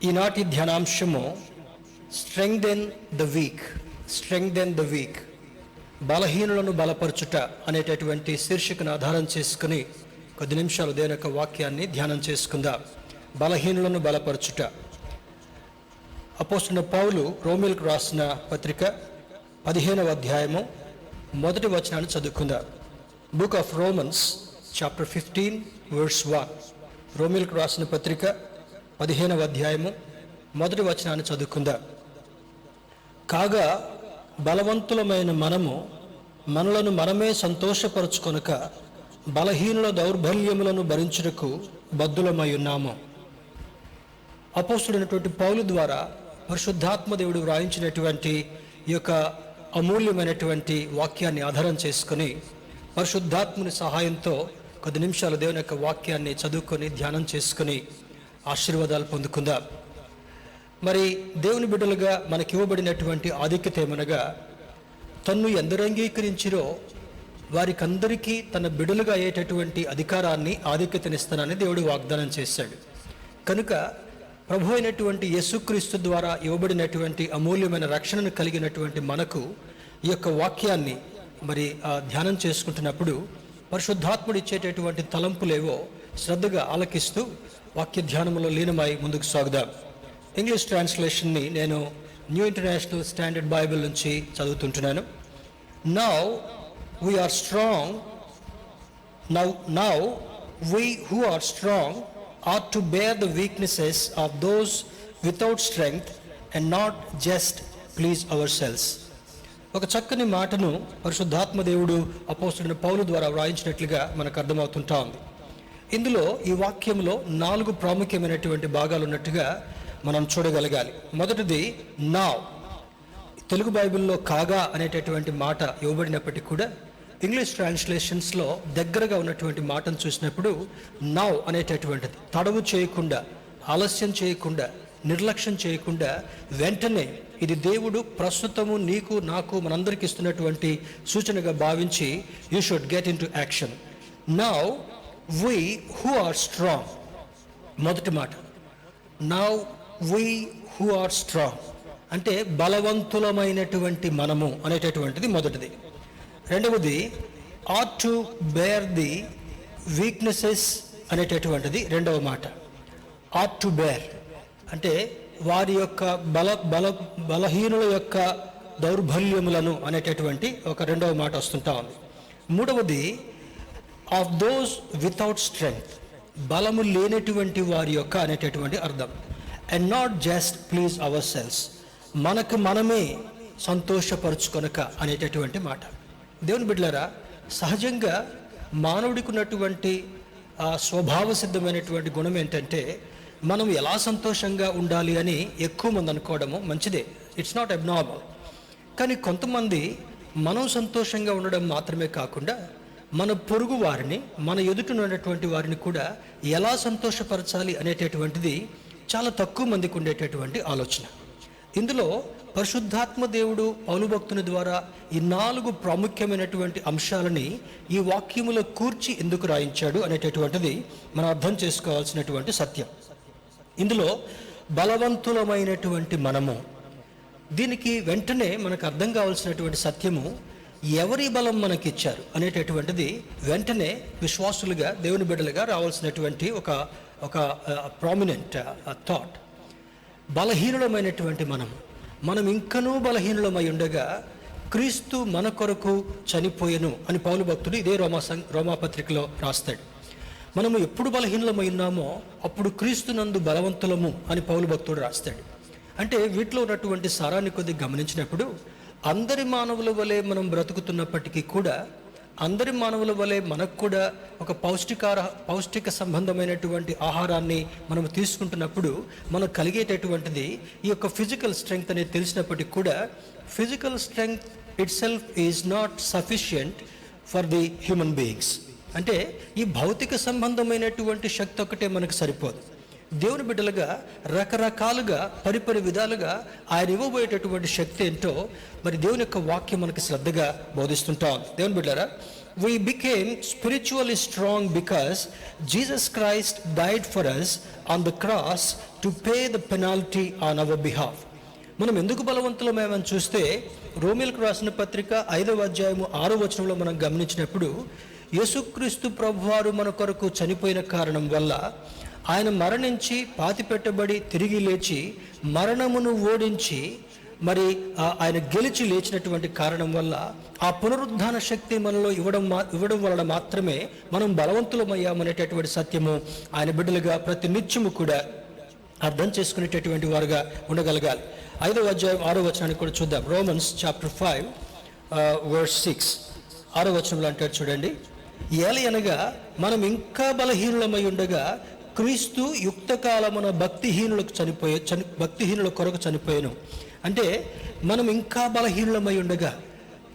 ఈనాటి ధ్యానాంశము strengthen the week, బలహీనులను బలపరచుట అనేటటువంటి శీర్షికను ఆధారం చేసుకుని కొద్ది నిమిషాలు దేవుని యొక్క వాక్యాన్ని ధ్యానం చేసుకుందాం. బలహీనులను బలపరచుట. అపోస్తలుడైన పౌలు రోమీయులకు రాసిన పత్రిక 15వ అధ్యాయము 1వ వచనాన్ని చదువుకుందాం. Book of Romans chapter 15 verse 1. రోమీయులకు రాసిన పత్రిక 15వ అధ్యాయము 1వ వచనాన్ని చదువుకుందాం. కాగా బలవంతులమైన మనలను మనమే సంతోషపరచుకొనక బలహీనుల దౌర్బల్యములను భరించుటకు బద్ధులమై ఉన్నాము. అపోస్తలుడైనటువంటి పౌలు ద్వారా పరిశుద్ధాత్మ దేవుడు వ్రాయించినటువంటి ఈ యొక్క అమూల్యమైనటువంటి వాక్యాన్ని ఆధారం చేసుకొని పరిశుద్ధాత్ముని సహాయంతో కొద్ది నిమిషాలు దేవుని యొక్క వాక్యాన్ని చదువుకొని ధ్యానం చేసుకుని ఆశీర్వాదాలు పొందుకుందాం. మరి దేవుని బిడ్డలుగా మనకి ఇవ్వబడినటువంటి ఆధిక్యత ఏమనగా, తన్ను ఎందరు అంగీకరించిరో వారికందరికీ తన బిడ్డలుగా అయ్యేటటువంటి అధికారాన్ని ఆధిక్యతనిస్తానని దేవుడు వాగ్దానం చేశాడు. కనుక ప్రభు అయినటువంటి యేసుక్రీస్తు ద్వారా ఇవ్వబడినటువంటి అమూల్యమైన రక్షణను కలిగినటువంటి మనకు ఈ యొక్క వాక్యాన్ని మరి ధ్యానం చేసుకుంటున్నప్పుడు పరిశుద్ధాత్ముడు ఇచ్చేటటువంటి తలంపులేవో శ్రద్ధగా ఆలకిస్తూ వాక్య ధ్యానంలో లీనమై ముందుకు సాగుదాం. ఇంగ్లీష్ ట్రాన్స్లేషన్ని నేను న్యూ ఇంటర్నేషనల్ స్టాండర్డ్ బైబిల్ నుంచి చదువుతుంటున్నాను. Now we who are strong ought to bear the weaknesses of those without strength and not just please ourselves. ఒక చక్కని మాటను పరిశుద్ధాత్మ దేవుడు అపోస్తలుడైన పౌలు ద్వారా వ్రాయించినట్లుగా మనకు అర్థమవుతుంటా ఉంది. ఇందులో ఈ వాక్యంలో 4 ప్రాముఖ్యమైనటువంటి భాగాలు ఉన్నట్టుగా మనం చూడగలగాలి. మొదటిది నౌ. తెలుగు బైబిల్లో కాగా అనేటటువంటి మాట ఇవ్వబడినప్పటికీ కూడా ఇంగ్లీష్ ట్రాన్స్లేషన్స్లో దగ్గరగా ఉన్నటువంటి మాటను చూసినప్పుడు నౌ అనేటటువంటిది తడవు చేయకుండా, ఆలస్యం చేయకుండా, నిర్లక్ష్యం చేయకుండా వెంటనే ఇది దేవుడు ప్రస్తుతము నీకు నాకు మనందరికి ఇస్తున్నటువంటి సూచనగా భావించి you should get in to action. Now we who are strong. మొదటి మాట now we who are strong అంటే బలవంతులమైనటువంటి మనము అనేటటువంటిది మొదటిది. రెండవది ought to bear the weaknesses అనేటటువంటిది రెండవ మాట. ought to bear అంటే వారి యొక్క బలహీనుల యొక్క దౌర్బల్యములను అనేటటువంటి ఒక రెండవ మాట వస్తుంటా ఉంది. మూడవది ఆఫ్ దోస్ వితౌట్ స్ట్రెంగ్త్, బలము లేనటువంటి వారి యొక్క అనేటటువంటి అర్థం. And not just please hour cells, మనకు మనమే సంతోషపరుచుకొనక అనేటటువంటి మాట. దేవుని బిడ్డలారా, సహజంగా మానవుడికి ఉన్నటువంటి స్వభావ సిద్ధమైనటువంటి గుణం ఏంటంటే మనం ఎలా సంతోషంగా ఉండాలి అని ఎక్కువ మంది అనుకోవడము మంచిదే, ఇట్స్ నాట్ అబ్నార్మల్. కానీ కొంతమంది మనం సంతోషంగా ఉండడం మాత్రమే కాకుండా మన పొరుగు వారిని, మన ఎదుటనున్నటువంటి వారిని కూడా ఎలా సంతోషపరచాలి అనేటటువంటిది చాలా తక్కువ మందికి ఉండేటటువంటి ఆలోచన. ఇందులో పరిశుద్ధాత్మ దేవుడు పౌలు భక్తుని ద్వారా ఈ 4 ప్రాముఖ్యమైనటువంటి అంశాలని ఈ వాక్యములో కూర్చి ఎందుకు రాయించాడు అనేటటువంటిది మనం అర్థం చేసుకోవాల్సినటువంటి సత్యం. ఇందులో బలవంతులమైనటువంటి మనము, దీనికి వెంటనే మనకు అర్థం కావాల్సినటువంటి సత్యము, ఎవరి బలం మనకిచ్చారు అనేటటువంటిది వెంటనే విశ్వాసులుగా దేవుని బిడ్డలుగా రావాల్సినటువంటి ఒక ప్రామినెంట్ థాట్. బలహీనులమైనటువంటి మనం ఇంకనూ బలహీనులమై ఉండగా క్రీస్తు మన కొరకు చనిపోయెను అని పౌలు భక్తుడు ఇదే రోమాపత్రికలో రాస్తాడు. మనము ఎప్పుడు బలహీనులమై ఉన్నామో అప్పుడు క్రీస్తునందు బలవంతులము అని పౌలు భక్తుడు రాస్తాడు. అంటే వీటిలో ఉన్నటువంటి సారాన్ని కొద్దిగా గమనించినప్పుడు అందరి మానవుల వలె మనం బ్రతుకుతున్నప్పటికీ కూడా, అందరి మానవుల వలె మనకు కూడా ఒక పౌష్టిక సంబంధమైనటువంటి ఆహారాన్ని మనం తీసుకుంటున్నప్పుడు మనకు కలిగేటటువంటిది ఈ యొక్క ఫిజికల్ స్ట్రెంగ్త్ అనేది తెలిసినప్పటికీ కూడా, physical strength it self is not sufficient for the human beings. అంటే ఈ భౌతిక సంబంధమైనటువంటి శక్తి ఒకటే మనకు సరిపోదు. దేవుని బిడ్డలుగా రకరకాలుగా పరిపరి విధాలుగా ఆయన ఇవ్వబోయేటటువంటి శక్తి ఏంటో మరి దేవుని యొక్క వాక్యం మనకి శ్రద్ధగా బోధిస్తుంటాం. దేవుని బిడ్డలారా, we became spiritually strong because Jesus Christ died for us on the cross to pay the penalty on our behalf. మనం ఎందుకు బలవంతులమేమని చూస్తే రోమీయులకు రాసిన పత్రిక 5వ అధ్యాయము 6వ వచనంలో మనం గమనించినప్పుడు యేసుక్రీస్తు ప్రభువారు మన కొరకు చనిపోయిన కారణం వల్ల, ఆయన మరణించి పాతిపెట్టబడి తిరిగి లేచి మరణమును ఓడించి మరి ఆయన గెలిచి లేచినటువంటి కారణం వల్ల ఆ పునరుద్ధాన శక్తి మనలో ఇవ్వడం వలన మాత్రమే మనం బలవంతులమయ్యామనేటటువంటి సత్యము ఆయన బిడ్డలుగా ప్రతి నిత్యము కూడా అర్థం చేసుకునేటటువంటి వారుగా ఉండగలగాలి. 5వ అధ్యాయం 6వ వచనాన్ని కూడా చూద్దాం. రోమన్స్ చాప్టర్ 5 వర్స్ 6 6వ వచనంలో అంటారు చూడండి, ఏలయనగా మనం ఇంకా బలహీనులమై ఉండగా క్రీస్తు యుక్తకాలమున భక్తిహీనుల కొరకు చనిపోయాను. అంటే మనం ఇంకా బలహీనులమై ఉండగా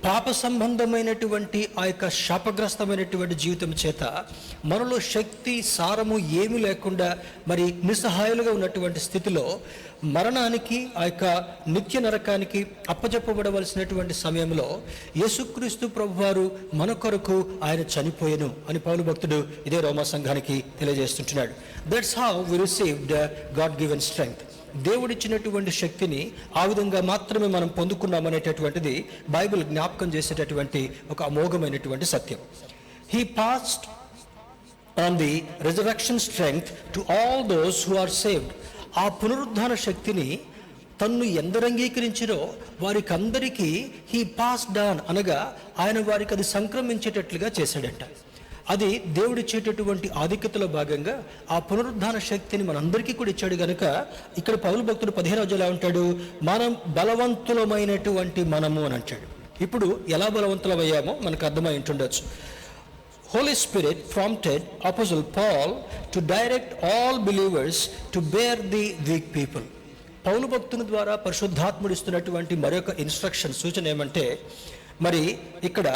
పాప సంబంధమైనటువంటి ఆ యొక్క శాపగ్రస్తమైనటువంటి జీవితం చేత మనలో శక్తి సారము ఏమీ లేకుండా మరి నిస్సహాయులుగా ఉన్నటువంటి స్థితిలో మరణానికి ఆ యొక్క నిత్య నరకానికి అప్పజెప్పబడవలసినటువంటి సమయంలో యేసుక్రీస్తు ప్రభువారు మన కొరకు ఆయన చనిపోయెను అని పౌలు భక్తుడు ఇదే రోమా సంఘానికి తెలియజేస్తుంటున్నాడు. That's how we received God given strength. దేవుడిచ్చినటువంటి శక్తిని ఆ విధంగా మాత్రమే మనం పొందుకున్నామనేటటువంటిది బైబిల్ జ్ఞాపకం చేసేటటువంటి ఒక అమోఘమైనటువంటి సత్యం. He passed on the resurrection strength to all those who are saved. ఆ పునరుద్ధాన శక్తిని తన్ను ఎందరు అంగీకరించిరో వారికి అందరికీ హీ పాస్డ్ ఆన్ అనగా ఆయన వారికి అది సంక్రమించేటట్లుగా చేశాడంట. అది దేవుడిచ్చేటటువంటి ఆధిక్యతలో భాగంగా ఆ పునరుద్ధాన శక్తిని మనందరికీ కూడా ఇచ్చాడు కనుక ఇక్కడ పౌలు భక్తుడు 15వ అధ్యాయంలో అంటాడు, మనం బలవంతులమైనటువంటి మనము అని అంటాడు. ఇప్పుడు ఎలా బలవంతులమయ్యామో మనకు అర్థమై ఉంటుండొచ్చు. Holy Spirit prompted Apostle Paul to direct all believers to bear the weak people. పౌలు భక్తుని ద్వారా పరిశుద్ధాత్ముడు ఇస్తున్నటువంటి మరొక ఇన్స్ట్రక్షన్ సూచన ఏమంటే, మరి ఇక్కడ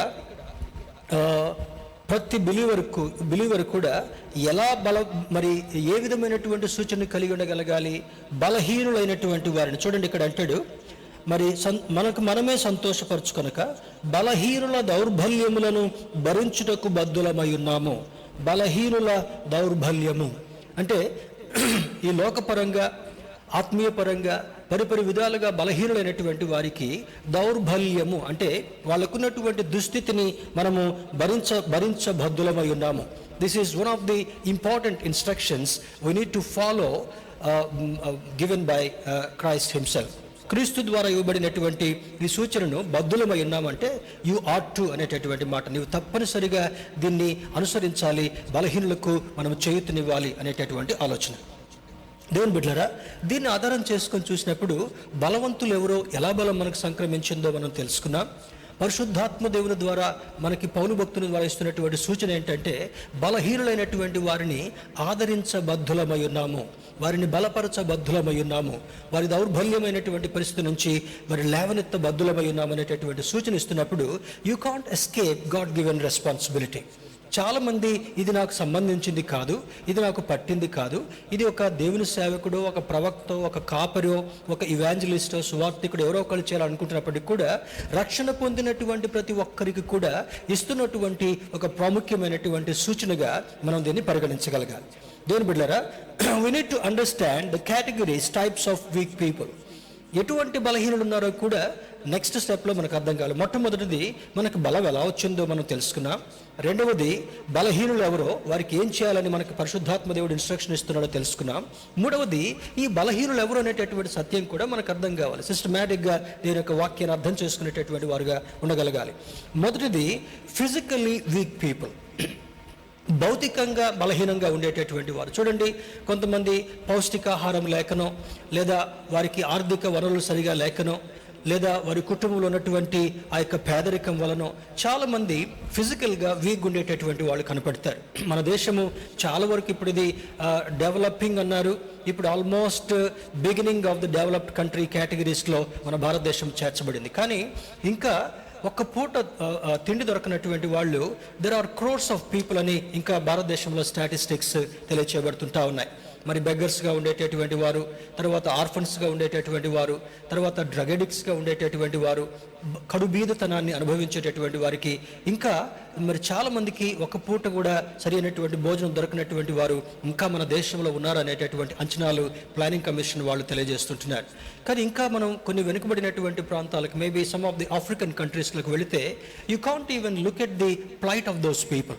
ప్రతి బిలీవర్ కూడా ఎలా మరి ఏ విధమైనటువంటి సూచనను కలిగి ఉండగలగాలి? బలహీనులైనటువంటి వారిని చూడండి, ఇక్కడ అంటాడు మరి మనమే సంతోషపరచుకొనక బలహీనుల దౌర్బల్యములను భరించుటకు బద్ధులమై ఉన్నాము. బలహీనుల దౌర్బల్యము అంటే ఈ లోకపరంగా ఆత్మీయపరంగా పరిపరి విధాలుగా బలహీనులైనటువంటి వారికి దౌర్బల్యము అంటే వాళ్ళకున్నటువంటి దుస్థితిని మనము భరించబద్ధులమై ఉన్నాము. This is one of the important instructions we need to follow given by Christ himself. క్రీస్తు ద్వారా ఇవ్వబడినటువంటి ఈ సూచనను బద్ధులమై ఉన్నామంటే యు ఆట్ టు అనేటటువంటి మాట. నీవు తప్పనిసరిగా దీన్ని అనుసరించాలి, బలహీనులకు మనం చేయూతనివ్వాలి అనేటటువంటి ఆలోచన. దేవుని బిడ్డలారా, దీన్ని ఆధారం చేసుకొని చూసినప్పుడు బలవంతులు ఎవరో, ఎలా బలం మనకు సంక్రమించిందో మనం తెలుసుకున్నాం. పరిశుద్ధాత్మ దేవుని ద్వారా మనకి పౌలు భక్తుని ద్వారా ఇస్తున్నటువంటి సూచన ఏంటంటే, బలహీనులైనటువంటి వారిని ఆదరించబద్ధులమై ఉన్నాము, వారిని బలపరచబద్ధులమై ఉన్నాము, వారి దౌర్బల్యమైనటువంటి పరిస్థితి నుంచి వారి లేవనెత్తబద్ధులమై ఉన్నాము అనేటటువంటి సూచన ఇస్తున్నప్పుడు you can't escape God given responsibility. చాలామంది ఇది నాకు సంబంధించింది కాదు, ఇది నాకు పట్టింది కాదు, ఇది ఒక దేవుని సేవకుడు, ఒక ప్రవక్త, ఒక కాపరో, ఒక ఇవాంజలిస్టో, సువార్థికుడు ఎవరో ఒకరు చేయాలనుకుంటున్నప్పటికీ కూడా రక్షణ పొందినటువంటి ప్రతి ఒక్కరికి కూడా ఇస్తున్నటువంటి ఒక ప్రాముఖ్యమైనటువంటి సూచనగా మనం దీన్ని పరిగణించగలగాలి. దేవుని బిడ్డలారా, we need to understand the categories, types of weak people. ఎటువంటి బలహీనులు ఉన్నారో కూడా నెక్స్ట్ స్టెప్లో మనకు అర్థం కావాలి. మొట్టమొదటిది మనకు బలం ఎలా వచ్చిందో మనం తెలుసుకున్నాం. రెండవది బలహీనులు ఎవరో, వారికి ఏం చేయాలని మనకు పరిశుద్ధాత్మ దేవుడు ఇన్స్ట్రక్షన్ ఇస్తున్నాడో తెలుసుకున్నాం. మూడవది ఈ బలహీనులు ఎవరు అనేటటువంటి సత్యం కూడా మనకు అర్థం కావాలి. సిస్టమేటిక్గా దీని యొక్క వాక్యాన్ని అర్థం చేసుకునేటటువంటి వారుగా ఉండగలగాలి. మొదటిది ఫిజికల్లీ వీక్ పీపుల్, భౌతికంగా బలహీనంగా ఉండేటటువంటి వారు. చూడండి, కొంతమంది పౌష్టికాహారం లేకనో, లేదా వారికి ఆర్థిక వనరులు సరిగా లేకనో, లేదా వారి కుటుంబంలో ఉన్నటువంటి ఆ యొక్క పేదరికం వలనో చాలామంది ఫిజికల్గా వీక్ ఉండేటటువంటి వాళ్ళు కనపడతారు. మన దేశము చాలా వరకు ఇప్పుడు ఇది డెవలపింగ్ అన్నారు, ఇప్పుడు almost beginning of the developed country కేటగిరీస్లో మన భారతదేశం చేర్చబడింది. కానీ ఇంకా ఒక్క పూట తిండి దొరకనటువంటి వాళ్ళు there are crores of people అని ఇంకా భారతదేశంలో స్టాటిస్టిక్స్ తెలియచేయబడుతుంటా ఉన్నాయి. మరి బెగ్గర్స్గా ఉండేటటువంటి వారు, తర్వాత ఆర్ఫన్స్గా ఉండేటటువంటి వారు, తర్వాత డ్రగ్ అడిక్ట్స్గా ఉండేటటువంటి వారు, కడుబీదతనాన్ని అనుభవించేటటువంటి వారికి, ఇంకా మరి చాలామందికి ఒక పూట కూడా సరైనటువంటి భోజనం దొరకనటువంటి వారు ఇంకా మన దేశంలో ఉన్నారనేటటువంటి అంచనాలు ప్లానింగ్ కమిషన్ వాళ్ళు తెలియజేస్తుంటున్నారు. కానీ ఇంకా మనం కొన్ని వెనుకబడినటువంటి ప్రాంతాలకు, maybe some of the African కంట్రీస్లకు వెళితే you can't even look at the plight of those people.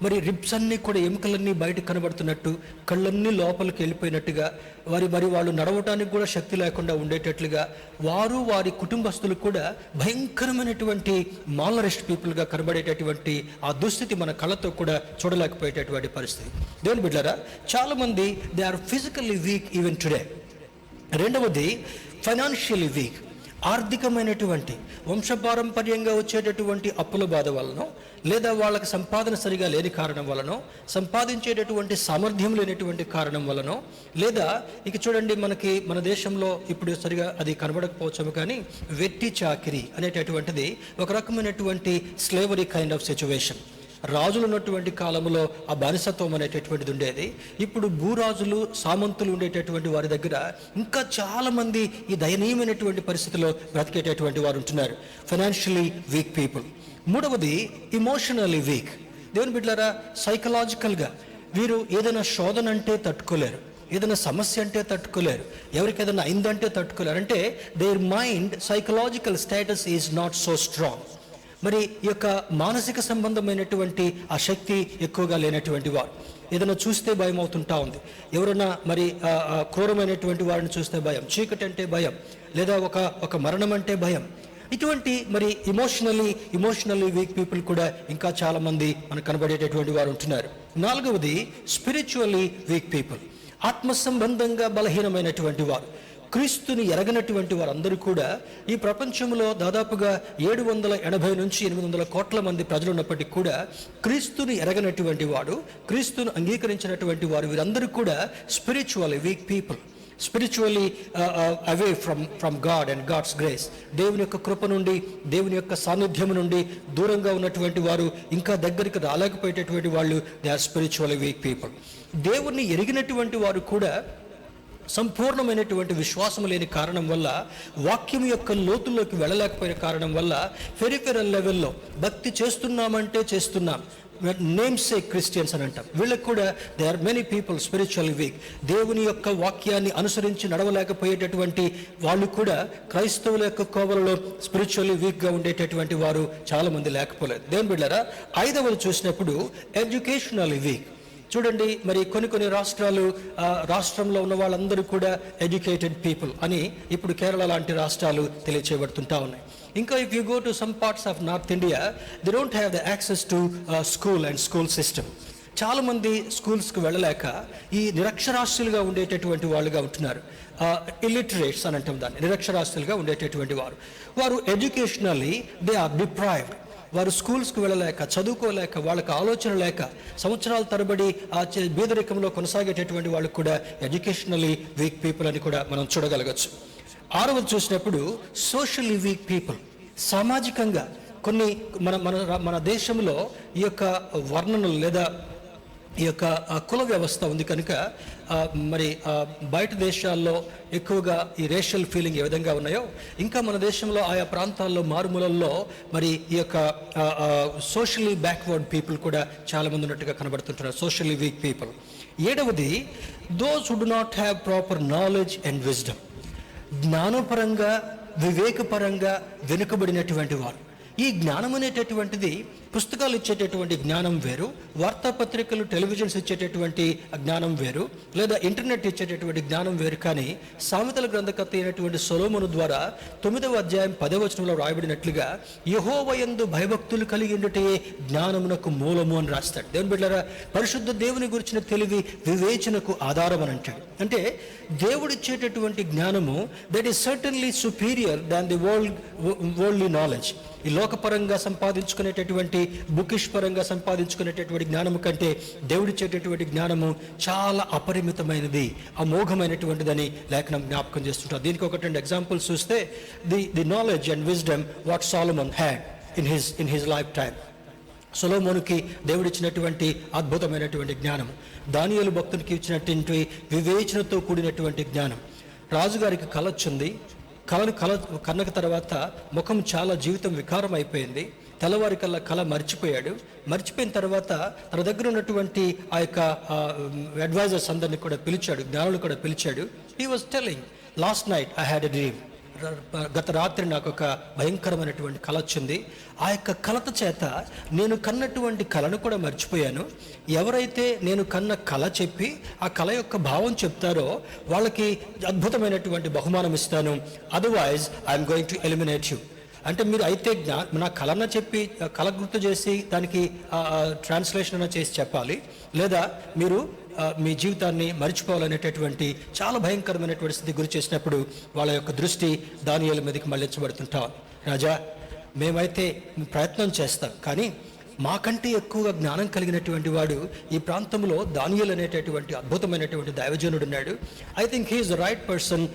మరి రిబ్స్ అన్నీ కూడా, ఎముకలన్నీ బయటకు కనబడుతున్నట్టు, కళ్ళన్నీ లోపలికి వెళ్ళిపోయినట్టుగా, మరి వాళ్ళు నడవటానికి కూడా శక్తి లేకుండా ఉండేటట్లుగా, వారు వారి కుటుంబస్తులు కూడా భయంకరమైనటువంటి మాల్నరిష్డ్ పీపుల్గా కనబడేటటువంటి ఆ దుస్థితి మన కళ్ళతో కూడా చూడలేకపోయేటటువంటి పరిస్థితి. దేవుని బిడ్డలారా, చాలామంది they are physically weak even today. రెండవది ఫైనాన్షియల్లీ వీక్. ఆర్థికమైనటువంటి వంశపారంపర్యంగా వచ్చేటటువంటి అప్పుల బాధ వలనో, లేదా వాళ్ళకి సంపాదన సరిగా లేని కారణం వలనో, సంపాదించేటటువంటి సామర్థ్యం లేనటువంటి కారణం వలనో, లేదా ఇక చూడండి, మనకి మన దేశంలో ఇప్పుడు సరిగా అది కనబడకపోవచ్చాము, కానీ వెట్టి చాకిరి అనేటటువంటిది ఒక రకమైనటువంటి స్లేవరీ కైండ్ ఆఫ్ సిచ్యువేషన్. రాజులు ఉన్నటువంటి కాలంలో ఆ బానిసత్వం అనేటటువంటిది ఉండేది. ఇప్పుడు భూరాజులు, సామంతులు ఉండేటటువంటి వారి దగ్గర ఇంకా చాలామంది ఈ దయనీయమైనటువంటి పరిస్థితిలో బ్రతికేటటువంటి వారు ఉంటున్నారు, ఫైనాన్షియలీ వీక్ పీపుల్. మూడవది ఇమోషనల్లీ వీక్. దేవుని బిడ్డలారా, సైకలాజికల్గా వీరు ఏదైనా శోధన అంటే తట్టుకోలేరు, ఏదైనా సమస్య అంటే తట్టుకోలేరు, ఎవరికి ఏదైనా అయిందంటే తట్టుకోలేరు. అంటే their mind psychological status is not so strong. మరి ఈ యొక్క మానసిక సంబంధమైనటువంటి ఆ శక్తి ఎక్కువగా లేనటువంటి వారు. ఏదైనా చూస్తే భయం అవుతుంటా ఉంది, ఎవరైనా మరి క్రూరమైనటువంటి వారిని చూస్తే భయం, చీకటి అంటే భయం, లేదా ఒక మరణం అంటే భయం. ఇటువంటి మరి ఇమోషనల్లీ వీక్ పీపుల్ కూడా ఇంకా చాలామంది మనకు కనబడేటటువంటి వారు ఉంటున్నారు. నాలుగవది స్పిరిచువల్లీ వీక్ పీపుల్. ఆత్మ సంబంధంగా బలహీనమైనటువంటి వారు, క్రీస్తుని ఎరగనటువంటి వారందరూ కూడా ఈ ప్రపంచంలో దాదాపుగా 780 నుంచి 800 కోట్ల మంది ప్రజలు ఉన్నప్పటికీ కూడా క్రీస్తుని ఎరగనటువంటి వాడు, క్రీస్తును అంగీకరించినటువంటి వారు, వీరందరూ కూడా spiritually weak people, spiritually away from God and God's grace. దేవుని యొక్క కృప నుండి, దేవుని యొక్క సాన్నిధ్యం నుండి దూరంగా ఉన్నటువంటి వారు, ఇంకా దగ్గరికి రాలేకపోయేటటువంటి వాళ్ళు, they are spiritually weak people. దేవుణ్ణి ఎరిగినటువంటి వారు కూడా సంపూర్ణమైనటువంటి విశ్వాసం లేని కారణం వల్ల, వాక్యం యొక్క లోతుల్లోకి వెళ్ళలేకపోయిన కారణం వల్ల, పెరిఫెరల్ లెవెల్లో భక్తి చేస్తున్నామంటే చేస్తున్నాం, నేమ్ సేక్ క్రిస్టియన్స్ అని అంటాం, వీళ్ళకి కూడా they are many people spiritually weak. దేవుని యొక్క వాక్యాన్ని అనుసరించి నడవలేకపోయేటటువంటి వాళ్ళు కూడా క్రైస్తవుల యొక్క కోవలలో స్పిరిచువల్లీ వీక్గా ఉండేటటువంటి వారు చాలామంది లేకపోలేదు. దేవుని బిడ్డలారా, ఐదవది చూసినప్పుడు ఎడ్యుకేషనల్లీ వీక్. చూడండి, మరి కొన్ని రాష్ట్రంలో ఉన్న వాళ్ళందరూ కూడా ఎడ్యుకేటెడ్ పీపుల్ అని ఇప్పుడు కేరళ లాంటి రాష్ట్రాలు తెలియచేయబడుతుంటా ఉన్నాయి. ఇంకా if you go to some parts of north India, they don't have the access to school and school system. చాలామంది స్కూల్స్కి వెళ్ళలేక ఈ నిరక్షరాస్యులుగా ఉండేటటువంటి వాళ్ళుగా ఉంటున్నారు. ఇల్లిటరేట్స్ అని అంటాం దాన్ని, నిరక్షరాస్యులుగా ఉండేటటువంటి వారు ఎడ్యుకేషనల్లీ దే ఆర్ డిప్రైవ్డ్. వారు స్కూల్స్కి వెళ్ళలేక, చదువుకోలేక, వాళ్ళకి ఆలోచన లేక సంవత్సరాల తరబడి ఆ బీదరికంలో కొనసాగేటటువంటి వాళ్ళు కూడా ఎడ్యుకేషనల్లీ వీక్ పీపుల్ అని కూడా మనం చూడగలగచ్చు. ఆరవది చూసినప్పుడు సోషల్లీ వీక్ పీపుల్. సామాజికంగా కొన్ని మన దేశంలో ఈ యొక్క వర్ణనలు లేదా ఈ యొక్క కుల వ్యవస్థ ఉంది కనుక, మరి బయట దేశాల్లో ఎక్కువగా ఈ రేషియల్ ఫీలింగ్ ఏ విధంగా ఉన్నాయో, ఇంకా మన దేశంలో ఆయా ప్రాంతాల్లో, మారుమూలల్లో మరి ఈ యొక్క సోషల్లీ బ్యాక్వర్డ్ పీపుల్ కూడా చాలామంది ఉన్నట్టుగా కనబడుతుంటారు, సోషల్లీ వీక్ పీపుల్. ఏడవది those who do not have proper knowledge and wisdom. జ్ఞానపరంగా, వివేకపరంగా వెనుకబడినటువంటి వారు. ఈ జ్ఞానం అనేటటువంటిది పుస్తకాలు ఇచ్చేటటువంటి జ్ఞానం వేరు, వార్తాపత్రికలు, టెలివిజన్స్ ఇచ్చేటటువంటి జ్ఞానం వేరు, లేదా ఇంటర్నెట్ ఇచ్చేటటువంటి జ్ఞానం వేరు. కానీ సామెతల గ్రంథకర్త అయినటువంటి సొలొమోను ద్వారా 9వ అధ్యాయం 10వ వచనంలో రాయబడినట్లుగా యెహోవాయందు భయభక్తులు కలిగి ఉండుటే జ్ఞానమునకు మూలము అని రాస్తాడు. దేవుని బిడ్డలారా, పరిశుద్ధ దేవుని గురించిన తెలివి వివేచనకు ఆధారం అని అంటాడు. అంటే దేవుడిచ్చేటటువంటి జ్ఞానము that is certainly superior than the worldly knowledge. ఈ లోకపరంగా సంపాదించుకునేటటువంటి, బుకిష్ పరంగా సంపాదించుకునేటటువంటి జ్ఞానము కంటే దేవుడిచ్చేటటువంటి జ్ఞానము చాలా అపరిమితమైనది, అమోఘమైనటువంటిదని లేఖనం జ్ఞాపకం చేస్తుంటారు. దీనికి ఒక 2 ఎగ్జాంపుల్స్ చూస్తే, the knowledge and wisdom what Solomon had in his life time. సొలొమోనుకి దేవుడిచ్చినటువంటి అద్భుతమైనటువంటి జ్ఞానం, దానియేలు భక్తునికి ఇచ్చినటువంటి వివేచనతో కూడినటువంటి జ్ఞానం. రాజుగారికి కల వచ్చింది. కన్నక తర్వాత ముఖం చాలా జీవితం వికారం అయిపోయింది. తెల్లవారి కల్లా కళ మర్చిపోయిన తర్వాత తన దగ్గర ఉన్నటువంటి ఆ యొక్క అడ్వైజర్స్ అందరినీ కూడా పిలిచాడు, జ్ఞానులు కూడా పిలిచాడు. He was telling, last night I had a dream. గత రాత్రి నాకు ఒక భయంకరమైనటువంటి కళ వచ్చింది. ఆ యొక్క కలత చేత నేను కన్నటువంటి కళను కూడా మర్చిపోయాను. ఎవరైతే నేను కన్న కళ చెప్పి ఆ కళ యొక్క భావం చెప్తారో వాళ్ళకి అద్భుతమైనటువంటి బహుమానం ఇస్తాను. Otherwise I'm going to eliminate you. అంటే మీరు అయితే నా కళన చెప్పి కళ గుర్తు చేసి దానికి ట్రాన్స్లేషన్ అన్న చేసి చెప్పాలి, లేదా మీరు మీ జీవితాన్ని మర్చిపోవాలనేటటువంటి చాలా భయంకరమైనటువంటి స్థితి గురి చేసినప్పుడు వాళ్ళ యొక్క దృష్టి దానియేలు మీదకి మళ్ళించబడుతుంటాం. రాజా, మేమైతే ప్రయత్నం చేస్తాం, కానీ మాకంటే ఎక్కువగా జ్ఞానం కలిగినటువంటి వాడు ఈ ప్రాంతంలో దానియేలు అనేటటువంటి అద్భుతమైనటువంటి దైవజనుడు ఉన్నాడు. I think he is the right person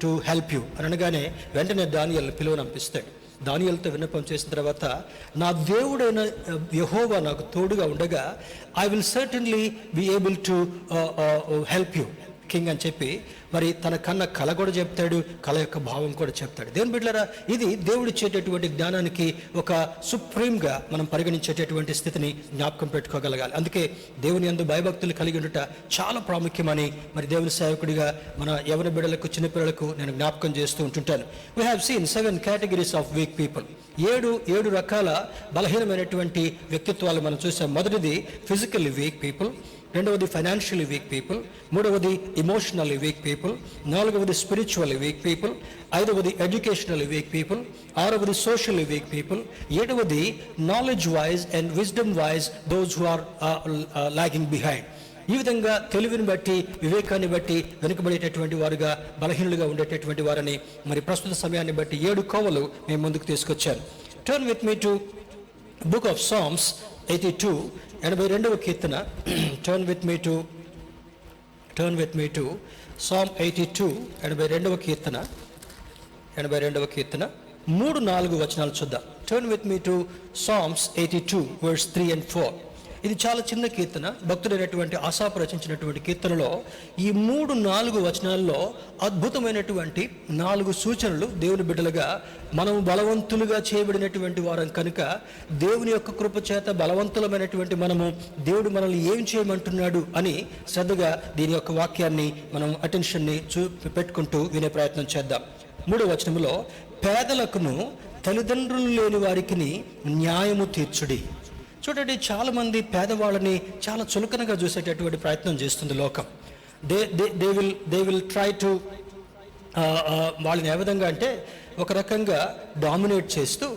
to help you అని అనగానే వెంటనే దానియేలు పిలువనంపిస్తాడు. దానియేలుతో విన్నపం చేసిన తర్వాత, నా దేవుడైన యెహోవా నాకు తోడుగా ఉండగా I will certainly be able to help you king అని చెప్పి మరి తన కన్న కళ కూడా చెప్తాడు, కళ యొక్క భావం కూడా చెప్తాడు. దేవుని బిడ్డలారా, ఇది దేవుడిచ్చేటటువంటి జ్ఞానానికి ఒక సుప్రీంగా మనం పరిగణించేటటువంటి స్థితిని జ్ఞాపకం పెట్టుకోగలగాలి. అందుకే దేవుని యందు భయభక్తులు కలిగి ఉండుట చాలా ప్రాముఖ్యమని మరి దేవుని సేవకుడిగా మన యవన బిడ్డలకు, చిన్నపిల్లలకు నేను జ్ఞాపకం చేస్తూ ఉంటుంటాను. We have seen 7 categories of weak people. ఏడు రకాల బలహీనమైనటువంటి వ్యక్తిత్వాలు మనం చూసాం. మొదటిది ఫిజికల్లీ వీక్ పీపుల్, రెండవది ఫైనాన్షియలీ వీక్ పీపుల్, మూడవది ఇమోషనల్లీ వీక్ పీపుల్, నాలుగవది స్పిరిచువల్లీ వీక్ పీపుల్, ఐదవది ఎడ్యుకేషనల్లీ వీక్ పీపుల్, ఆరవది సోషల్లీ వీక్ పీపుల్, ఏడవది knowledge wise and wisdom wise those who are lagging behind. ఈ విధంగా తెలివిని బట్టి, వివేకాన్ని బట్టి వెనుకబడేటటువంటి వారుగా, బలహీనులుగా ఉండేటటువంటి వారని మరి ప్రస్తుత సమయాన్ని బట్టి 7 కోవలు మేము ముందుకు తీసుకొచ్చాను. Turn with me to book of psalms 82, 82వ కీర్తన. Turn with me to psalm 82, 82వ కీర్తన 3-4 వచనాలు చూద్దాం. Turn with me to psalms 82 verse 3 and 4. ఇది చాలా చిన్న కీర్తన, భక్తుడైనటువంటి ఆసాపు రచించినటువంటి కీర్తనలో ఈ 3-4 వచనాల్లో అద్భుతమైనటువంటి 4 సూచనలు. దేవుని బిడ్డలుగా మనము బలవంతులుగా చేయబడినటువంటి వారం కనుక దేవుని యొక్క కృప చేత బలవంతులమైనటువంటి మనము దేవుడు మనల్ని ఏం చేయమంటున్నాడు అని శ్రద్ధగా దీని యొక్క వాక్యాన్ని మనం అటెన్షన్ని పెట్టుకుంటూ వినే ప్రయత్నం చేద్దాం. 3వ వచనంలో, పేదలకును తల్లిదండ్రులు లేని వారికి న్యాయము తీర్చుడి. చూడండి, చాలామంది పేదవాళ్ళని చాలా చులకనగా చూసేటటువంటి ప్రయత్నం చేస్తుంది లోకం. దే విల్ ట్రై టు వాళ్ళని ఏ విధంగా అంటే ఒక రకంగా డామినేట్ చేస్తూ,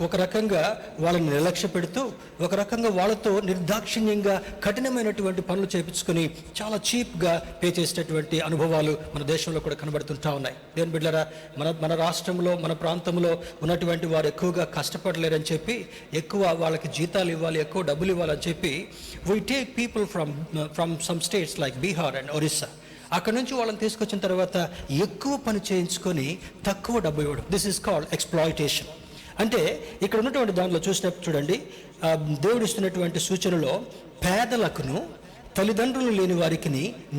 ఒక రకంగా వాళ్ళని నిర్లక్ష్య పెడుతూ, ఒక రకంగా వాళ్ళతో నిర్దాక్షిణ్యంగా కఠినమైనటువంటి పనులు చేయించుకొని చాలా చీప్గా పే చేసేటటువంటి అనుభవాలు మన దేశంలో కూడా కనబడుతుంటా ఉన్నాయి. దేవుని బిడ్డలారా, మన రాష్ట్రంలో, మన ప్రాంతంలో ఉన్నటువంటి వారు ఎక్కువగా కష్టపడలేరని చెప్పి, ఎక్కువ వాళ్ళకి జీతాలు ఇవ్వాలి, ఎక్కువ డబ్బులు ఇవ్వాలని చెప్పి we take people from some states like Bihar and Orissa. అక్కడ నుంచి వాళ్ళని తీసుకొచ్చిన తర్వాత ఎక్కువ పని చేయించుకొని తక్కువ డబ్బు ఇవ్వడం. This is called exploitation. అంటే ఇక్కడ ఉన్నటువంటి దాంట్లో చూసినప్పుడు చూడండి, దేవుడు ఇస్తున్నటువంటి సూచనలో పేదలకును తల్లిదండ్రులు లేని వారికి